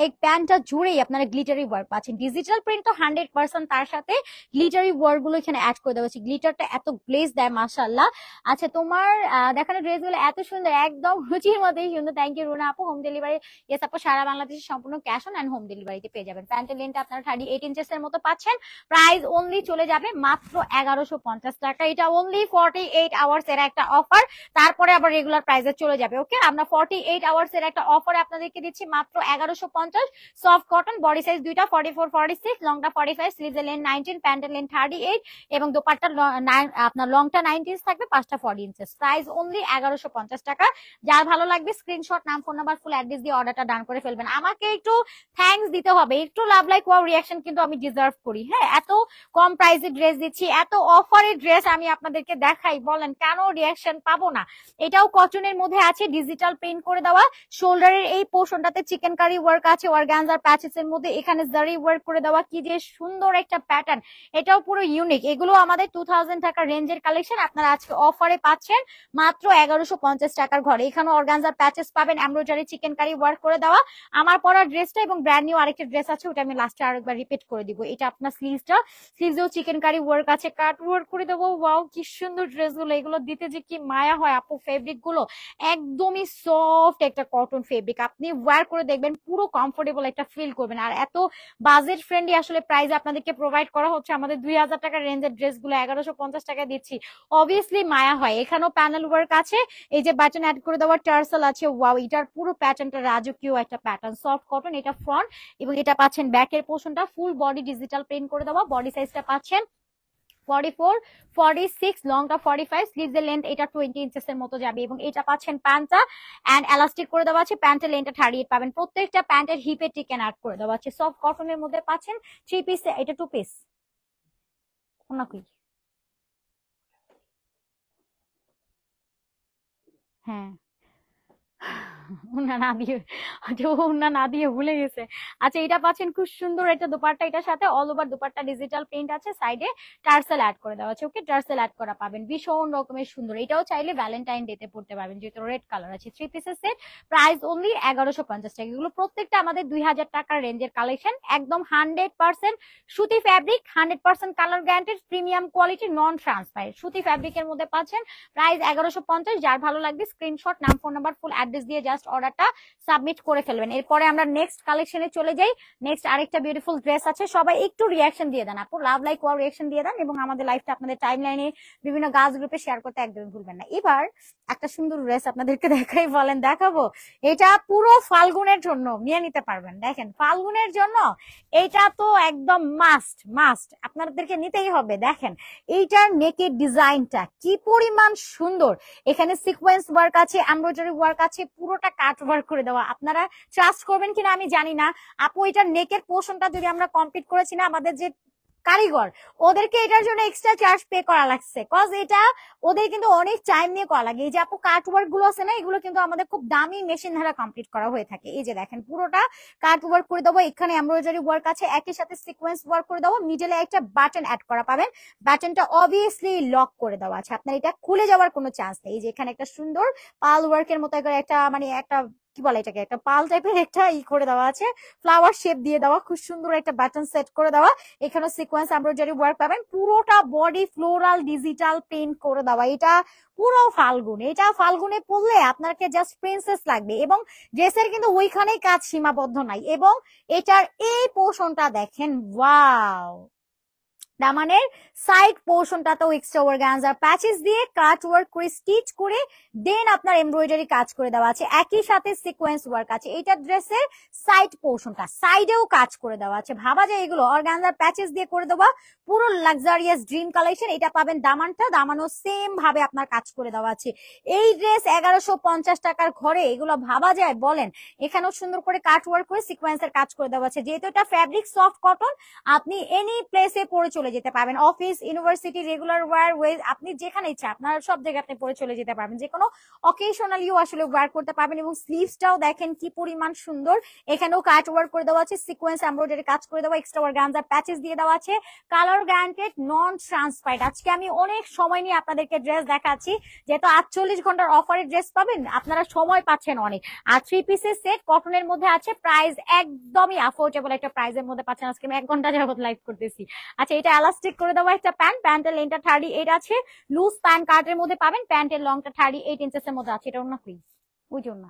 এই প্যান্টটা জুড়েই আপনারা গ্লিটারি ওয়ার্ক পাচ্ছেন। ডিজিটাল প্রিন্ট তো 100%, তার সাথে গ্লিটারি ওয়ার্ক গুলো এখানে অ্যাড করে দেওয়া হচ্ছে। গ্লিটারটা এত গ্লেজ দেয় মাশাআল্লাহ। আচ্ছা, তোমার দেখানো ড্রেস গুলো এত সুন্দর, একদম রুচির মধ্যেই সুন্দর। থ্যাংক ইউ রুনা আপু। হোম ডেলিভারি, ইয়েস আপু, সারা বাংলাদেশে সম্পূর্ণ ক্যাশ অন অ্যান্ড হোম ডেলিভারিতে পেয়ে যাবেন। প্যান্টের লেন্থটা আপনারা 38 ইঞ্চেস এর মতো পাচ্ছেন। প্রাইস অনলি চলে যাবে মাত্র 1150 টাকা। এটা অনলি 48 আওয়ার্স এর একটা অফার, তারপরে আবার রেগুলার প্রাইসে চলে যাবে। ওকে, আমরা 48 আওয়ার্স এর একটা অফারে আপনাদেরকে দিচ্ছি মাত্র 1150। সফট কটন, বডি সাইজ দুইটা 44 46, লংটা 45, স্লিভের লেন্থ 19, প্যান্টের লেন্থ 38 এবং দোপাট্টা আপনার লংটা 90 ইঞ্চ থাকবে, পাঁচটা 40 ইঞ্চেস। প্রাইস অনলি 1150 টাকা। যার ভালো লাগবে স্ক্রিনশট, নাম, ফোন নাম্বার, ফুল অ্যাড্রেস দিয়ে অর্ডারটা ডান করে ফেলবেন। আমাকে একটু থ্যাঙ্কস দিতে হবে, একটু লাভ লাইক ওয়াও রিয়াকশন কিন্তু আমি ডিজার্ভ করি। হ্যাঁ, এত কম প্রাইসে ড্রেস দিচ্ছি, এত অফারে ড্রেস আমি আপনাদেরকে দেখাই, বলেন কেন রিয়াকশন পাবো না? এটাও কটনের মধ্যে আছে, ডিজিটাল প্রিন্ট করে দেওয়া। শোল্ডারের এই পোর্শনটাতে চিকেন কারি ওয়ার্ক আছে, অর্গানজার প্যাচেস এর মধ্যে এখানে জারি ওয়ার্ক করে দেওয়া। কি যে সুন্দর একটা প্যাটার্ন, এটাও পুরো ইউনিক। এগুলো আমাদের 2000 টাকা রেঞ্জের কালেকশন, আপনারা আজকে অফারে পাচ্ছেন মাত্র 1150 টাকার ঘরে। এখানে অর্গানজার প্যাচেস পাবেন, এমব্রয়ডারি চিকেন কারি ওয়ার্ক করে দেওয়া। আমার পরা ড্রেসটা এবং ব্র্যান্ড নিউ আরেকটা ড্রেস আছে, ওটা আমি লাস্টে আরেকবার রিপিট করে দিব। এটা আপনার স্লিভসটা, স্লিভসেও চিকেন কারি ওয়ার্ক আছে, কাট ওয়ার্ক করে দেবো। ওয়াও, কি সুন্দর ড্রেসগুলো, এগুলো দিতে যে কি মায়া হয় আপু। ফেব্রিক গুলো একদমই সফট একটা কটন ফেব্রিক, আপনি ওয়্যার করে দেখবেন পুরো কমফোর্টেবল একটা ফিল করবেন। আর এত বাজেট ফ্রেন্ডলি আসলে প্রাইস আপনাদেরকে প্রোভাইড করা হচ্ছে। আমাদের 2000 টাকার রেঞ্জের ড্রেসগুলো 1150 টাকা দিচ্ছি, অবভিয়াসলি মায়া হয়। এখানেও প্যানেল ওয়ার্ক আছে, এই যে বাটন অ্যাড করে দেওয়ার টার্সেল আছে। ওয়াও, এটার পুরো প্যাটার্নটা রাজকীয় একটা প্যাটার্ন, সফট কটন। এটা ফ্রন্ট এবং এটা পাচ্ছেন ব্যাকের পোর্শনটা ফুল বডি ডিজিটাল প্রিন্ট করে দেওয়া। বডি সাইজটা পাচ্ছেন 44 46, লংটা 45, স্লিভসের লেন্থ এটা 20 ইঞ্চেস এর মতো যাবে এবং এটা পাচ্ছেন প্যান্টটা এন্ড এলাস্টিক করে দেওয়া আছে। প্যান্টের লেন্থটা 38 পাবেন। প্রত্যেকটা প্যান্টের হিপে টিকেন অ্যাড করে দেওয়া আছে। সফট কটনের মধ্যে পাচ্ছেন 3 পিস, এটা 2 পিস ওনাকে। হ্যাঁ, উন্না না দিয়ে, উন্না না দিয়ে ভুলে গেছে। আচ্ছা, এটা পাচ্ছেন খুব সুন্দর একটা দোপাট্টা, এটার সাথে all over dupatta digital print আছে, সাইডে টার্সেল অ্যাড করে দেওয়া আছে। ওকে, টার্সেল অ্যাড করা পাবেন, ভীষণ রকমের সুন্দর। এটাও চাইলে ভ্যালেন্টাইন ডে তে পড়তে পারবেন, যেহেতু রেড কালার আছে। 3 পিসের সেট, প্রাইস অনলি 1150 টাকা। এগুলো প্রত্যেকটা আমাদের 2000 টাকার রেঞ্জের কালেকশন, একদম 100% সুতি fabric, 100% colour guaranteed, premium quality, নন ট্রান্সপারেন্ট সুতি ফ্যাব্রিকের মধ্যে পাচ্ছেন। প্রাইস 1150। যার ভালো লাগবে স্ক্রিনশট, নাম, ফোন নাম্বার, ফুল অ্যাড্রেস দিয়ে জাস্ট অর্ডারটা সাবমিট করে ফেলবেন। এরপরে আমরা নেক্সট কালেকশনে চলে যাই। নেক্সট আরেকটা বিউটিফুল ড্রেস আছে, সবাই একটু রিয়াকশন দিয়ে দেন আপু, লাভ লাইক ওয়াও রিয়াকশন দিয়ে দেন এবং আমাদের লাইফটা আপনাদের টাইম লাইনে বিভিন্ন গাছ গ্রুপে শেয়ার করতে একদমই ভুলবেন না। এবার একটা সুন্দর ড্রেস আপনাদেরকে দেখাই, বলেন দেখাবো? এটা পুরো ফাল্গুনের জন্য নিয়ে নিতে পারবেন। দেখেন, ফাল্গুনের জন্য এটা তো একদম মাস্ট মাস্ট, আপনাদেরকে নিতেই হবে। দেখেন এইটার নেকের ডিজাইনটা কি পরিমাণ সুন্দর, এখানে সিকোয়েন্স ওয়ার্ক আছে, এমব্রয়ডারি ওয়ার্ক আছে, পুরোটা কাট ওয়ার্ক করে দেওয়া। আপনারা ট্রাস্ট করবেন কিনা আমি জানি না আপু, এটার নেকের পোর্শনটা যদি আমরা কমপ্লিট করেছি না, আমাদের যে কারিগর ওদেরকে এটার জন্য এক্সট্রা চার্জ পে করা লাগছে, কজ এটা ওদের কিন্তু অনেক টাইম নিয়ে করা লাগে। এই যে আপু কাট ওয়ার্ক গুলো আছে না, এগুলো কিন্তু আমাদের খুব দামি মেশিন দ্বারা কমপ্লিট করা হয়ে থাকে। এই যে দেখেন পুরোটা কাট ওয়ার্ক করে দেবো, এখানে এমব্রয়ডারি ওয়ার্ক আছে, একই সাথে সিকোয়েন্স ওয়ার্ক করে দেবো, মিডলে একটা বাটন অ্যাড করা পাবেন। বাটনটা অবভিয়াসলি লক করে দেওয়া আছে, আপনার এটা খুলে যাওয়ার কোনো চান্স নেই। এই যে এখানে একটা সুন্দর পাল ওয়ার্কের মতো একটা মানে একটা কি বলে এটাকে, একটা পাল টাইপের একটা করে দেওয়া আছে, ফ্লাওয়ার শেপ দিয়ে দেওয়া, খুব সুন্দর একটা বাটন সেট করে দেওয়া। এখানে সিকোয়েন্স এমব্রয়ডারি ওয়ার্ক পাবেন, পুরোটা বডি ফ্লোরাল ডিজিটাল প্রিন্ট করে দেওয়া। এটা পুরো ফাল্গুন, এটা ফাল্গুনে পরলে আপনাকে জাস্ট প্রিন্সেস লাগবে এবং ড্রেসের কিন্তু ওইখানেই কাজ সীমাবদ্ধ নাই। এবং এটার এই পোর্শনটা দেখেন, ওয়াও, দামানের সাইড পোর্শনটাতেও এক্সট্রা অর্গানজার প্যাচেস দিয়ে কাট ওয়ার্ক করে স্টিচ করে দেন আপনার এমব্রয়ডারি কাজ করে দেওয়া আছে, একই সাথে সিকোয়েন্স ওয়ার্ক আছে। এইটা ড্রেসের সাইড পোর্শনটা, সাইডেও কাজ করে দেওয়া আছে। ভাবা যায় এগুলো অর্গানজার প্যাচেস দিয়ে করে দেওয়া, পুরো লাক্সারিয়াস ড্রিম কালেকশন। এটা পাবেন দামানটা, দামানও সেম ভাবে আপনার কাজ করে দেওয়া আছে। এই ড্রেস 1150 টাকার ঘরে এগুলো ভাবা যায়, বলেন? এখানেও সুন্দর করে কাট ওয়ার্ক করে সিকোয়েন্সের কাজ করে দেওয়া আছে। যেহেতু এটা ফ্যাব্রিক সফট কটন, আপনি এনি প্লেসে পরে চলে চলে যেতে পারবেন, অফিস, ইউনিভার্সিটি, রেগুলার ওয়্যার, আপনি যেখানে ইচ্ছা আপনার সব জায়গায় আপনি পরে চলে যেতে পারবেন, যে কোনো অকেশনালিও আসলে ওয়্যার করতে পারবেন। এবং স্লিভসটাও দেখেন কি পরিমাণ সুন্দর, এখানেও কাট ওয়ার্ক করে দেওয়া আছে, সিকোয়েন্স এমব্রয়ডারি কাজ করে দেওয়া, এক্সট্রা অর্গানজা প্যাচেস দিয়ে দেওয়া আছে, কালার গ্যারান্টেড, নন ট্রান্সপারেন্ট। আজকে আমি অনেক সময় নিয়ে আপনাদেরকে ড্রেস দেখাচ্ছি, যেহেতু 48 ঘন্টার অফারে ড্রেস পাবেন, আপনারা সময় পাচ্ছেন অনেক। আর 3 পিসের সেট কটনের মধ্যে আছে, প্রাইস একদমই অ্যাফোর্ডেবল একটা প্রাইসের মধ্যে পাচ্ছেন। আজকে আমি 1 ঘন্টা যাবত লাইভ করতেছি। আচ্ছা, এটা এলাস্টিক করে দেওয়া একটা প্যান্ট, প্যান্টের লেন্থটা 38 আছে, লুজ প্যান্ট কাটের মধ্যে পাবেন, প্যান্টের লংটা 38 ইঞ্চেস এর মধ্যে আছে। এটা ওন্না প্লিজ, ওই জন্য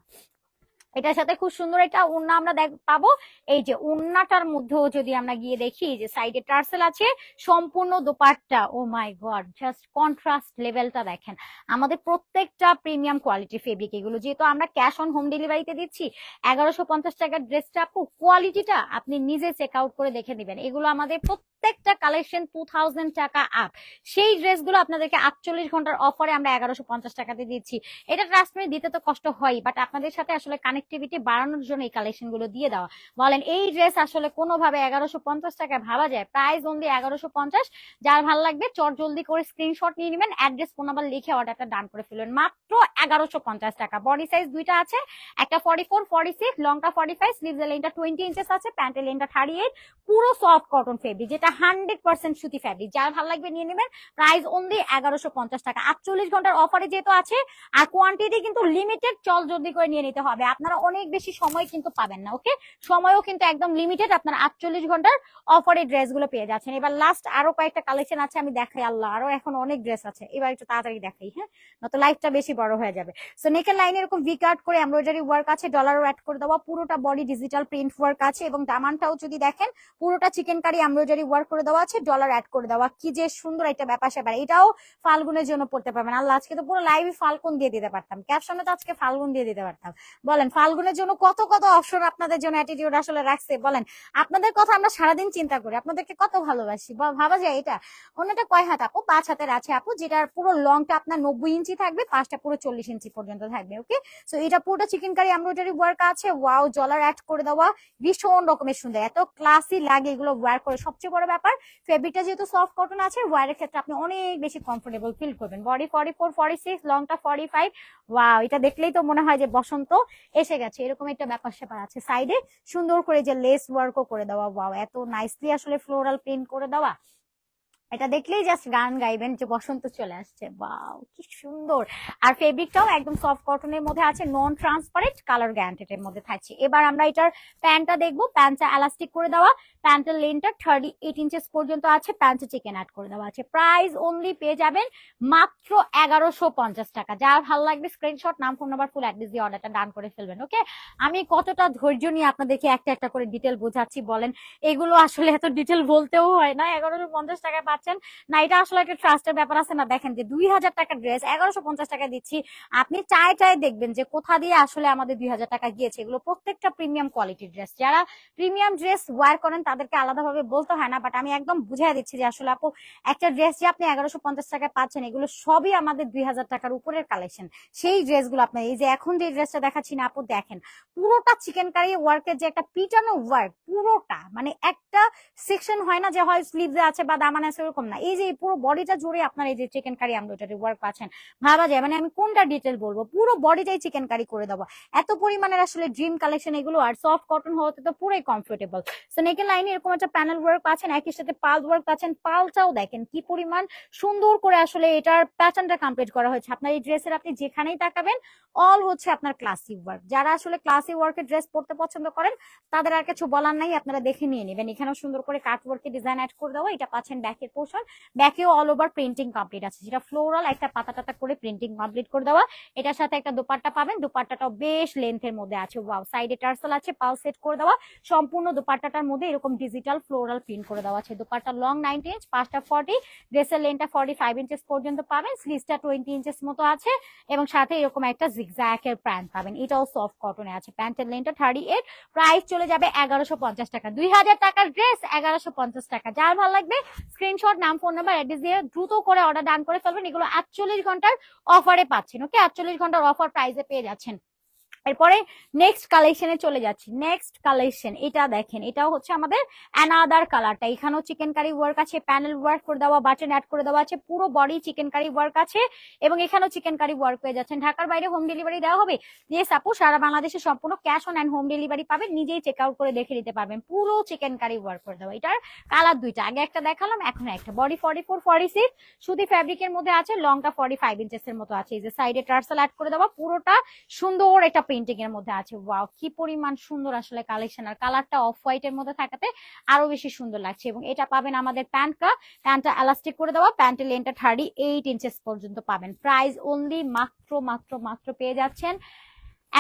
এটার সাথে খুব সুন্দর একটা ওড়না আমরা পাবো। এই যে ওড়নাটার মধ্যেও যদি আমরা গিয়ে দেখি, যে সাইডে টার্সেল আছে, সম্পূর্ণ দোপাট্টা, ও মাই গড, জাস্ট কন্ট্রাস্ট লেভেলটা দেখেন। আমাদের প্রত্যেকটা প্রিমিয়াম কোয়ালিটি ফেব্রিক এগুলো, যেহেতু আমরা ক্যাশ অন হোম ডেলিভারিতে দিচ্ছি। 1150 টাকার ড্রেসটা আপু, কোয়ালিটিটা আপনি নিজে চেক আউট করে দেখে দিবেন। এগুলো আমাদের প্রত্যেকটা কালেকশন 2000 টাকা আপ। সেই ড্রেসগুলো আপনাদেরকে 48 ঘন্টার অফারে আমরা 1150 টাকাতে দিচ্ছি। এটা ট্রাস্ট মি দিতে তো কষ্ট হয়, বাট আপনাদের সাথে আসলে কানেক্টিভিটি বাড়ানোর জন্য এই কালেকশন গুলো দিয়ে দেওয়া। বলেন এই ড্রেস আসলে কোনোভাবে 1150 টাকায় ভাবা যায়? Price only 1150। যার ভালো লাগবে চট জলদি করে স্ক্রিনশট নিয়ে নেবেন, অ্যাড্রেস ফোন নাম্বার লিখে অর্ডারটা ডান করে ফেলবেন। মাত্র 1150 টাকা। বডি সাইজ দুইটা আছে, একটা 44 46, লংটা 45, স্লিভস এর লেন্থটা 20 ইঞ্চেস আছে, প্যান্টের লেন্থটা 38, পুরো সফট কটন ফেব্রিক, যেটা 100% সুতি ফেব্রিক। যার ভালো লাগবে নিয়ে নেবেন, প্রাইস অনলি 1150 টাকা। 48 ঘন্টার অফারে যেহেতু আছে, আর কোয়ান্টিটি কিন্তু লিমিটেড, চল জলদি করে নিয়ে নিতে হবে। আপনারা অনেক বেশি সময় কিন্তু পাবেন না, ওকে? সময়ও কিন্তু একদম লিমিটেড, আপনারা 48 ঘন্টার অফারে ড্রেস গুলো পেয়ে যাচ্ছেন। এবার লাস্ট আরো কয়েকটা কালেকশন আছে, আমি দেখাই। আল্লাহ, আরো এখন অনেক ড্রেস আছে, এবার একটু তাড়াতাড়ি দেখাই, হ্যাঁ, নয়তো লাইফটা বেশি বড় হয়ে যাবে। সো নেকের লাইনে এরকম ভি কাট করে এমব্রয়ডারি ওয়ার্ক আছে, ডলারও অ্যাড করে দেওয়া, পুরোটা বডি ডিজিটাল প্রিন্ট ওয়ার্ক আছে, এবং দামানটাও যদি দেখেন পুরোটা চিকেন কারি এমব্রয়ডারি ওয়ার্ক করে দেওয়া আছে, ডলার অ্যাড করে দেওয়া। কি যে সুন্দর একটা ব্যাপার স্যাপার। এটাও ফাল্গুনের জন্য পড়তে পারবেন। আল্লাহ, আজকে তো পুরো লাইভে ফাল্গুন দিয়ে দিতে পারতাম, ক্যাপশনে তো আজকে ফাল্গুন দিয়ে দিতে পারতাম। বলেন ফাল্গুনের জন্য কত কত অপশন আপনাদের জন্য অ্যাটিটিউড আসলে রাখছে। বলেন, আপনাদের কথা আমরা সারাদিন চিন্তা করি, আপনাদেরকে কত ভালোবাসি, ভাবা যায় এটা? অন্যটা কয় হাত আপু? 5 হাতের আছে আপু, যেটার পুরো লংটা আপনার 90 ইঞ্চি থাকবে, পাঁচটা পুরো 40 ইঞ্চি পর্যন্ত থাকবে, ওকে? সো এটা পুরোটা চিকেন কারি এমব্রয়ডারি ওয়ার্ক আছে, ওয়াও, ডলার অ্যাড করে দেওয়া, ভীষণ রকমের সুন্দর, এত ক্লাসি লাগে এগুলো ওয়ার করে। সবচেয়ে বড় ব্যাপার, ফেব্রিকটা যেহেতু সফট কটন আছে, ওয়ারের ক্ষেত্রে আপনি অনেক বেশি কমফোর্টেবল ফিল করবেন। বডি 44 46, লংটা 45, ওয়াও, এটা দেখলেই তো মনে হয় যে বসন্ত এসে গেছে, এরকম একটা ব্যাপার স্যাপার আছে। সাইডে সুন্দর করে যে লেস ওয়ার্কও করে দেওয়া, ওয়াও, এত নাইসলি আসলে ফ্লোরাল প্রিন্ট করে দেওয়া, এটা দেখলেই জাস্ট গান গাইবেন যে বসন্ত চলে আসছে। ওয়াও, কি সুন্দর। আর ফেব্রিকটাও একদম সফট কটনের মধ্যে আছে, নন ট্রান্সপারেন্ট, কালার গ্যারান্টেড এর মধ্যে থাকছে। এবার আমরা এটার প্যান্টটা দেখবো। প্যান্টটা এলাস্টিক করে দেওয়া, প্যান্টের লেন্থটা 38 ইঞ্চেস পর্যন্ত আছে, প্যান্টে চিকেন অ্যাড করে দেওয়া আছে। প্রাইস অনলি পেয়ে যাবেন মাত্র 1150 টাকা। যার ভালো লাগবে স্ক্রিনশট, নাম, ফোন নাম্বার, ফুল অ্যাড্রেস দিয়ে অর্ডারটা ডান করে ফেলবেন, ওকে? আমি কতটা ধৈর্য নিয়ে আপনাদেরকে একটা একটা করে ডিটেল বোঝাচ্ছি, বলেন এগুলো আসলে এত ডিটেল বলতেও হয় না। 1150 টাকায় পাচ্ছেন না, এটা আসলে একটা ট্রাস্টের ব্যাপার আছে না। দেখেন যে 2000 টাকার ড্রেস 1150 টাকা দিচ্ছি, আপনি চাই দেখবেন যে কোথা দিয়ে আসলে আমাদের 2000 টাকা গিয়েছে। এগুলো প্রত্যেকটা প্রিমিয়াম কোয়ালিটির ড্রেস। যারা প্রিমিয়াম ড্রেস ওয়ার করেন তাদেরকে আলাদাভাবে বলতে হয় না, বাট আমি একদম বুঝাই দিচ্ছি যে আসলে আপু, একটা ড্রেস যে আপনি 1150 টাকায় পাচ্ছেন, এগুলো সবই আমাদের 2000 টাকার উপরের কালেকশন। সেই ড্রেসগুলো আপনার, এই যে এখন যে ড্রেসটা দেখাচ্ছি না আপু, দেখেন পুরোটা চিকেন কারি ওয়ার্কের যে একটা পিটানো ওয়ার্ক, পুরোটা মানে একটা সেকশন হয় না যে হয় স্লিভসে আছে বা দামানে আছে, এরকম না। এই যে পুরো বডিটা জুড়ে আপনার এই যে চিকেন কারি এমব্রয়ডারি ওয়ার্ক পাচ্ছেন, ভাবা যায় মানে আমি কোনটা ডিটেল বলবো, পুরো বডিটাই চিকেন কারি করে দেবো। এত পরিমাণের আসলে ড্রিম কালেকশন এগুলো, আর সফট কটন হওয়াতে তো পুরোই কমফোর্টেবল। সো নেকের লাইনে এরকম একটা প্যানেল ওয়ার্ক পাচ্ছেন, একই সাথে পাল ওয়ার্ক পাচ্ছেন। পালটাও দেখেন কি পরিমাণ সুন্দর করে আসলে এটার প্যাটার্নটা কমপ্লিট করা হয়েছে। আপনার এই ড্রেসের আপনি যেখানেই তাকাবেন অল হচ্ছে আপনার ক্লাসি ওয়ার্ক। যারা আসলে ক্লাসি ওয়ার্কের ড্রেস পরতে পছন্দ করেন তাদের আর কিছু বলার নাই, আপনারা দেখে নিয়ে নেবেন। এখানেও সুন্দর করে কাট ওয়ার্কের ডিজাইন অ্যাড করে দেওয়া। এটা পাচ্ছেন ব্যাকের পোর্শন, ব্যাকেও অল ওভার প্রিন্টিং কমপ্লিট আছে, যেটা ফ্লোরাল একটা পাতা টাতা করে প্রিন্টিং কমপ্লিট করে দেওয়া। এটার সাথে একটা দোপাট্টা পাবেন, দোপাট্টাটাও বেশ লেন্থের মধ্যে আছে, ওয়াও। সাইডে টার্সেল আছে, পাল সেট করে দেওয়া। সম্পূর্ণ দোপাট্টাটার মধ্যে এরকম ডিজিটাল ফ্লোরাল প্রিন্ট করে দেওয়া আছে। দোপাট্টা লং 90 ইঞ্চ, পাঁচটা 40, ড্রেসের লেন্থটা 45 ইঞ্চেস পর্যন্ত পাবেন, স্লিভসটা 20 ইঞ্চেস মতো আছে, এবং সাথে এরকম একটা জিগজ্যাগের প্যান্ট পাবেন। এটাও সফট কটনে আছে, প্যান্টের লেন্থটা 38, প্রাইস চলে যাবে 1150 টাকা। 2000 টাকার ড্রেস 1150 টাকা। যার ভালো লাগবে স্ক্রিনশট, নাম, ফোন নাম্বার, অ্যাড্রেস দিয়ে দ্রুত করে অর্ডার ডান করে ফেলবেন। এগুলো 48 ঘন্টার অফারে পাচ্ছেন, ওকে? 48 ঘন্টার অফার প্রাইসে পেয়ে যাচ্ছেন। এরপরে নেক্সট কালেকশনে চলে যাচ্ছি। নেক্সট কালেকশন এটা দেখেন, এটাও হচ্ছে আমাদের অ্যানাদার কালারটা। এখানেও চিকেন কারি ওয়ার্ক আছে, প্যানেল ওয়ার্ক করে দেওয়া, বাটন অ্যাড করে দেওয়া আছে, পুরো বডি চিকেন কারি ওয়ার্ক আছে এবং এখানেও চিকেন কারি ওয়ার্ক পেয়ে যাচ্ছেন। ঢাকার বাইরে হোম ডেলিভারি দেওয়া হবে। ইয়েস আপু, সারা বাংলাদেশে সম্পূর্ণ cash on and home delivery পাবেন, নিজেই চেক আউট করে দেখে নিতে পারবেন। পুরো চিকেন কারি ওয়ার্ক করে দেওয়া। এটার কালার দুইটা, আগে একটা দেখালাম, এখন একটা। বডি 44 46 সুতি ফ্যাব্রিকের মধ্যে আছে, লংটা 45 ইঞ্চেস এর মতো আছে। এই যে সাইডে টার্সেল অ্যাড করে দেওয়া, পুরোটা সুন্দর একটা প্রিন্টিং এর মধ্যে আছে। ওয়াও, কি পরিমাণ সুন্দর আসলে কালেকশন। আর কালারটা অফ হোয়াইট এর মধ্যে থাকাতে আরো বেশি সুন্দর লাগছে। এবং এটা পাবেন আমাদের প্যান্টটা এলাস্টিক করে দেওয়া, প্যান্টের লেন্থটা 38 ইঞ্চেস পর্যন্ত পাবেন। প্রাইস অনলি মাত্র মাত্র মাত্র পেয়ে যাচ্ছেন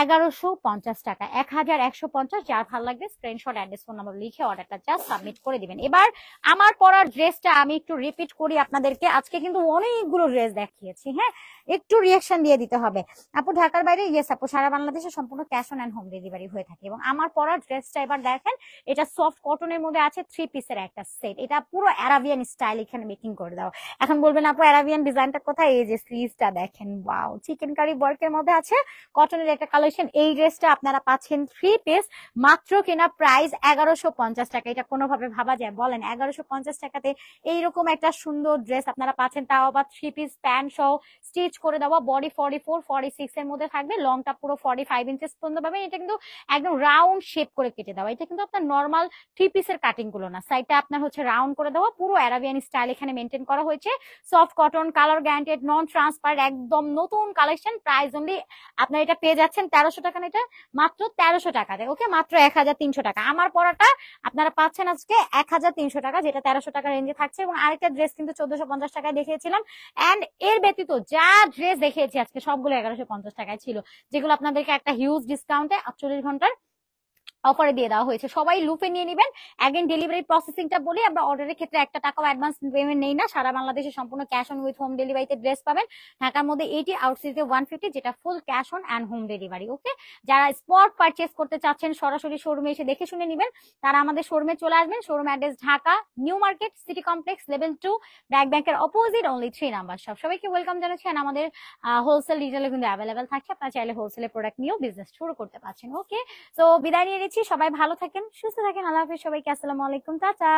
1150 টাকা, 1150। যার ভালো লাগবে স্ক্রিনশট, অ্যাড্রেস, ফোন নাম্বার লিখে অর্ডারটা জাস্ট সাবমিট করে দিবেন। এবার আমার পরার ড্রেসটা আমি একটু রিপিট করি আপনাদেরকে। আজকে কিন্তু অনেকগুলো ড্রেস দেখিয়েছি, হ্যাঁ, একটু রিয়াকশন দিয়ে দিতে হবে। আপু ঢাকার বাইরে, ইয়েস আপু, সারা বাংলাদেশে সম্পূর্ণ cash on and home delivery হয়ে থাকে। এবং আমার পরার ড্রেসটা এবার দেখেন, এটা সফট কটনের মধ্যে আছে, 3 পিসের একটা সেট। এটা পুরো অ্যারাবিয়ান স্টাইল এখানে মেকিং করে দাও। এখন বলবেন আপু অ্যারাবিয়ান ডিজাইনটা কোথায়? এই যে স্লিভসটা দেখেন, ওয়াও, চিকেন কারি ওয়ার্কের মধ্যে আছে, কটনের একটা কালেকশন। এই ড্রেসটা আপনারা পাচ্ছেন 3 পিস, মাত্র কেনা প্রাইস 1150 টাকা। এটা কোনোভাবে ভাবা যায় বলেন? 1150 টাকাতে এইরকম একটা সুন্দর ড্রেস আপনারা পাচ্ছেন, তাও আবার 3 পিস প্যান্ট সহ স্টিচ করে দেওয়া। বডি 44 46 এর মধ্যে থাকবে, লংটা পুরো 45 ইঞ্চেস পর্যন্ত পাবেন। এটা কিন্তু একদম রাউন্ড শেপ করে কেটে দেওয়া। এটা কিন্তু আপনার নর্মাল 3 পিসের কাটিং গুলো না, সাইডটা আপনার হচ্ছে রাউন্ড করে দেওয়া। পুরো অ্যারাবিয়ান স্টাইল এখানে মেনটেন করা হয়েছে। সফট কটন, কালার গ্যারান্টেড, নন ট্রান্সপারেন্ট, একদম নতুন কালেকশন। প্রাইস অনলি আপনারা এটা পেয়ে যাচ্ছেন 1300 টাকা। এটা মাত্র 1300 টাকাতে, ওকে, মাত্র 1300 টাকা। আমার পরাটা আপনারা পাচ্ছেন আজকে 1300 টাকা, যেটা 1300 টাকা রেঞ্জে থাকছে। এবং আরেকটা ড্রেস কিন্তু 1450 টাকায় দেখিয়েছিলাম। এন্ড এর ব্যতীত যা ড্রেস দেখিয়েছি আজকে সবগুলো 1150 টাকায় ছিল, যেগুলো আপনাদেরকে একটা হিউজ ডিসকাউন্টে 48 ঘন্টার অফারে দিয়ে দেওয়া হয়েছে। সবাই লুপে নিয়ে নেবেন। অ্যাগেন ডেলিভারি প্রসেসিংটা বলি, আমরা অর্ডারের ক্ষেত্রে 1 টাকাও অ্যাডভান্স পেমেন্ট নেই না। সারা বাংলাদেশে সম্পূর্ণ ক্যাশ অন উইথ হোম ডেলিভারিতে ড্রেস পাবেন। ঢাকার মধ্যে 80, আউটসাইডে 150, যেটা full cash on and home delivery. Okay, যারা স্পট পারচেস করতে চাচ্ছেন, সরাসরি শোরুমে এসে দেখে শুনে নেবেন, তারা আমাদের শোরুমে চলে আসবেন। Showroom address Dhaka new market city complex, level 2, BRAC ব্যাংকের অপোজিট, অনলি 3 নাম্বার শপ। সবাইকে ওয়েলকাম জানাচ্ছি। আর আমাদের হোলসেল রিটেলে কিন্তু অ্যাভেলেবেল থাকছে, আপনারা চাইলে হোলসেলের প্রোডাক্ট নিয়েও বিজনেস শুরু করতে পারছেন। ওকে, সো বিদায় নিয়ে নিচ্ছি। সবাই ভালো থাকেন, সুস্থ থাকেন। আল্লাহ হাফেজ সবাইকে। আসসালামু আলাইকুম, টাটা।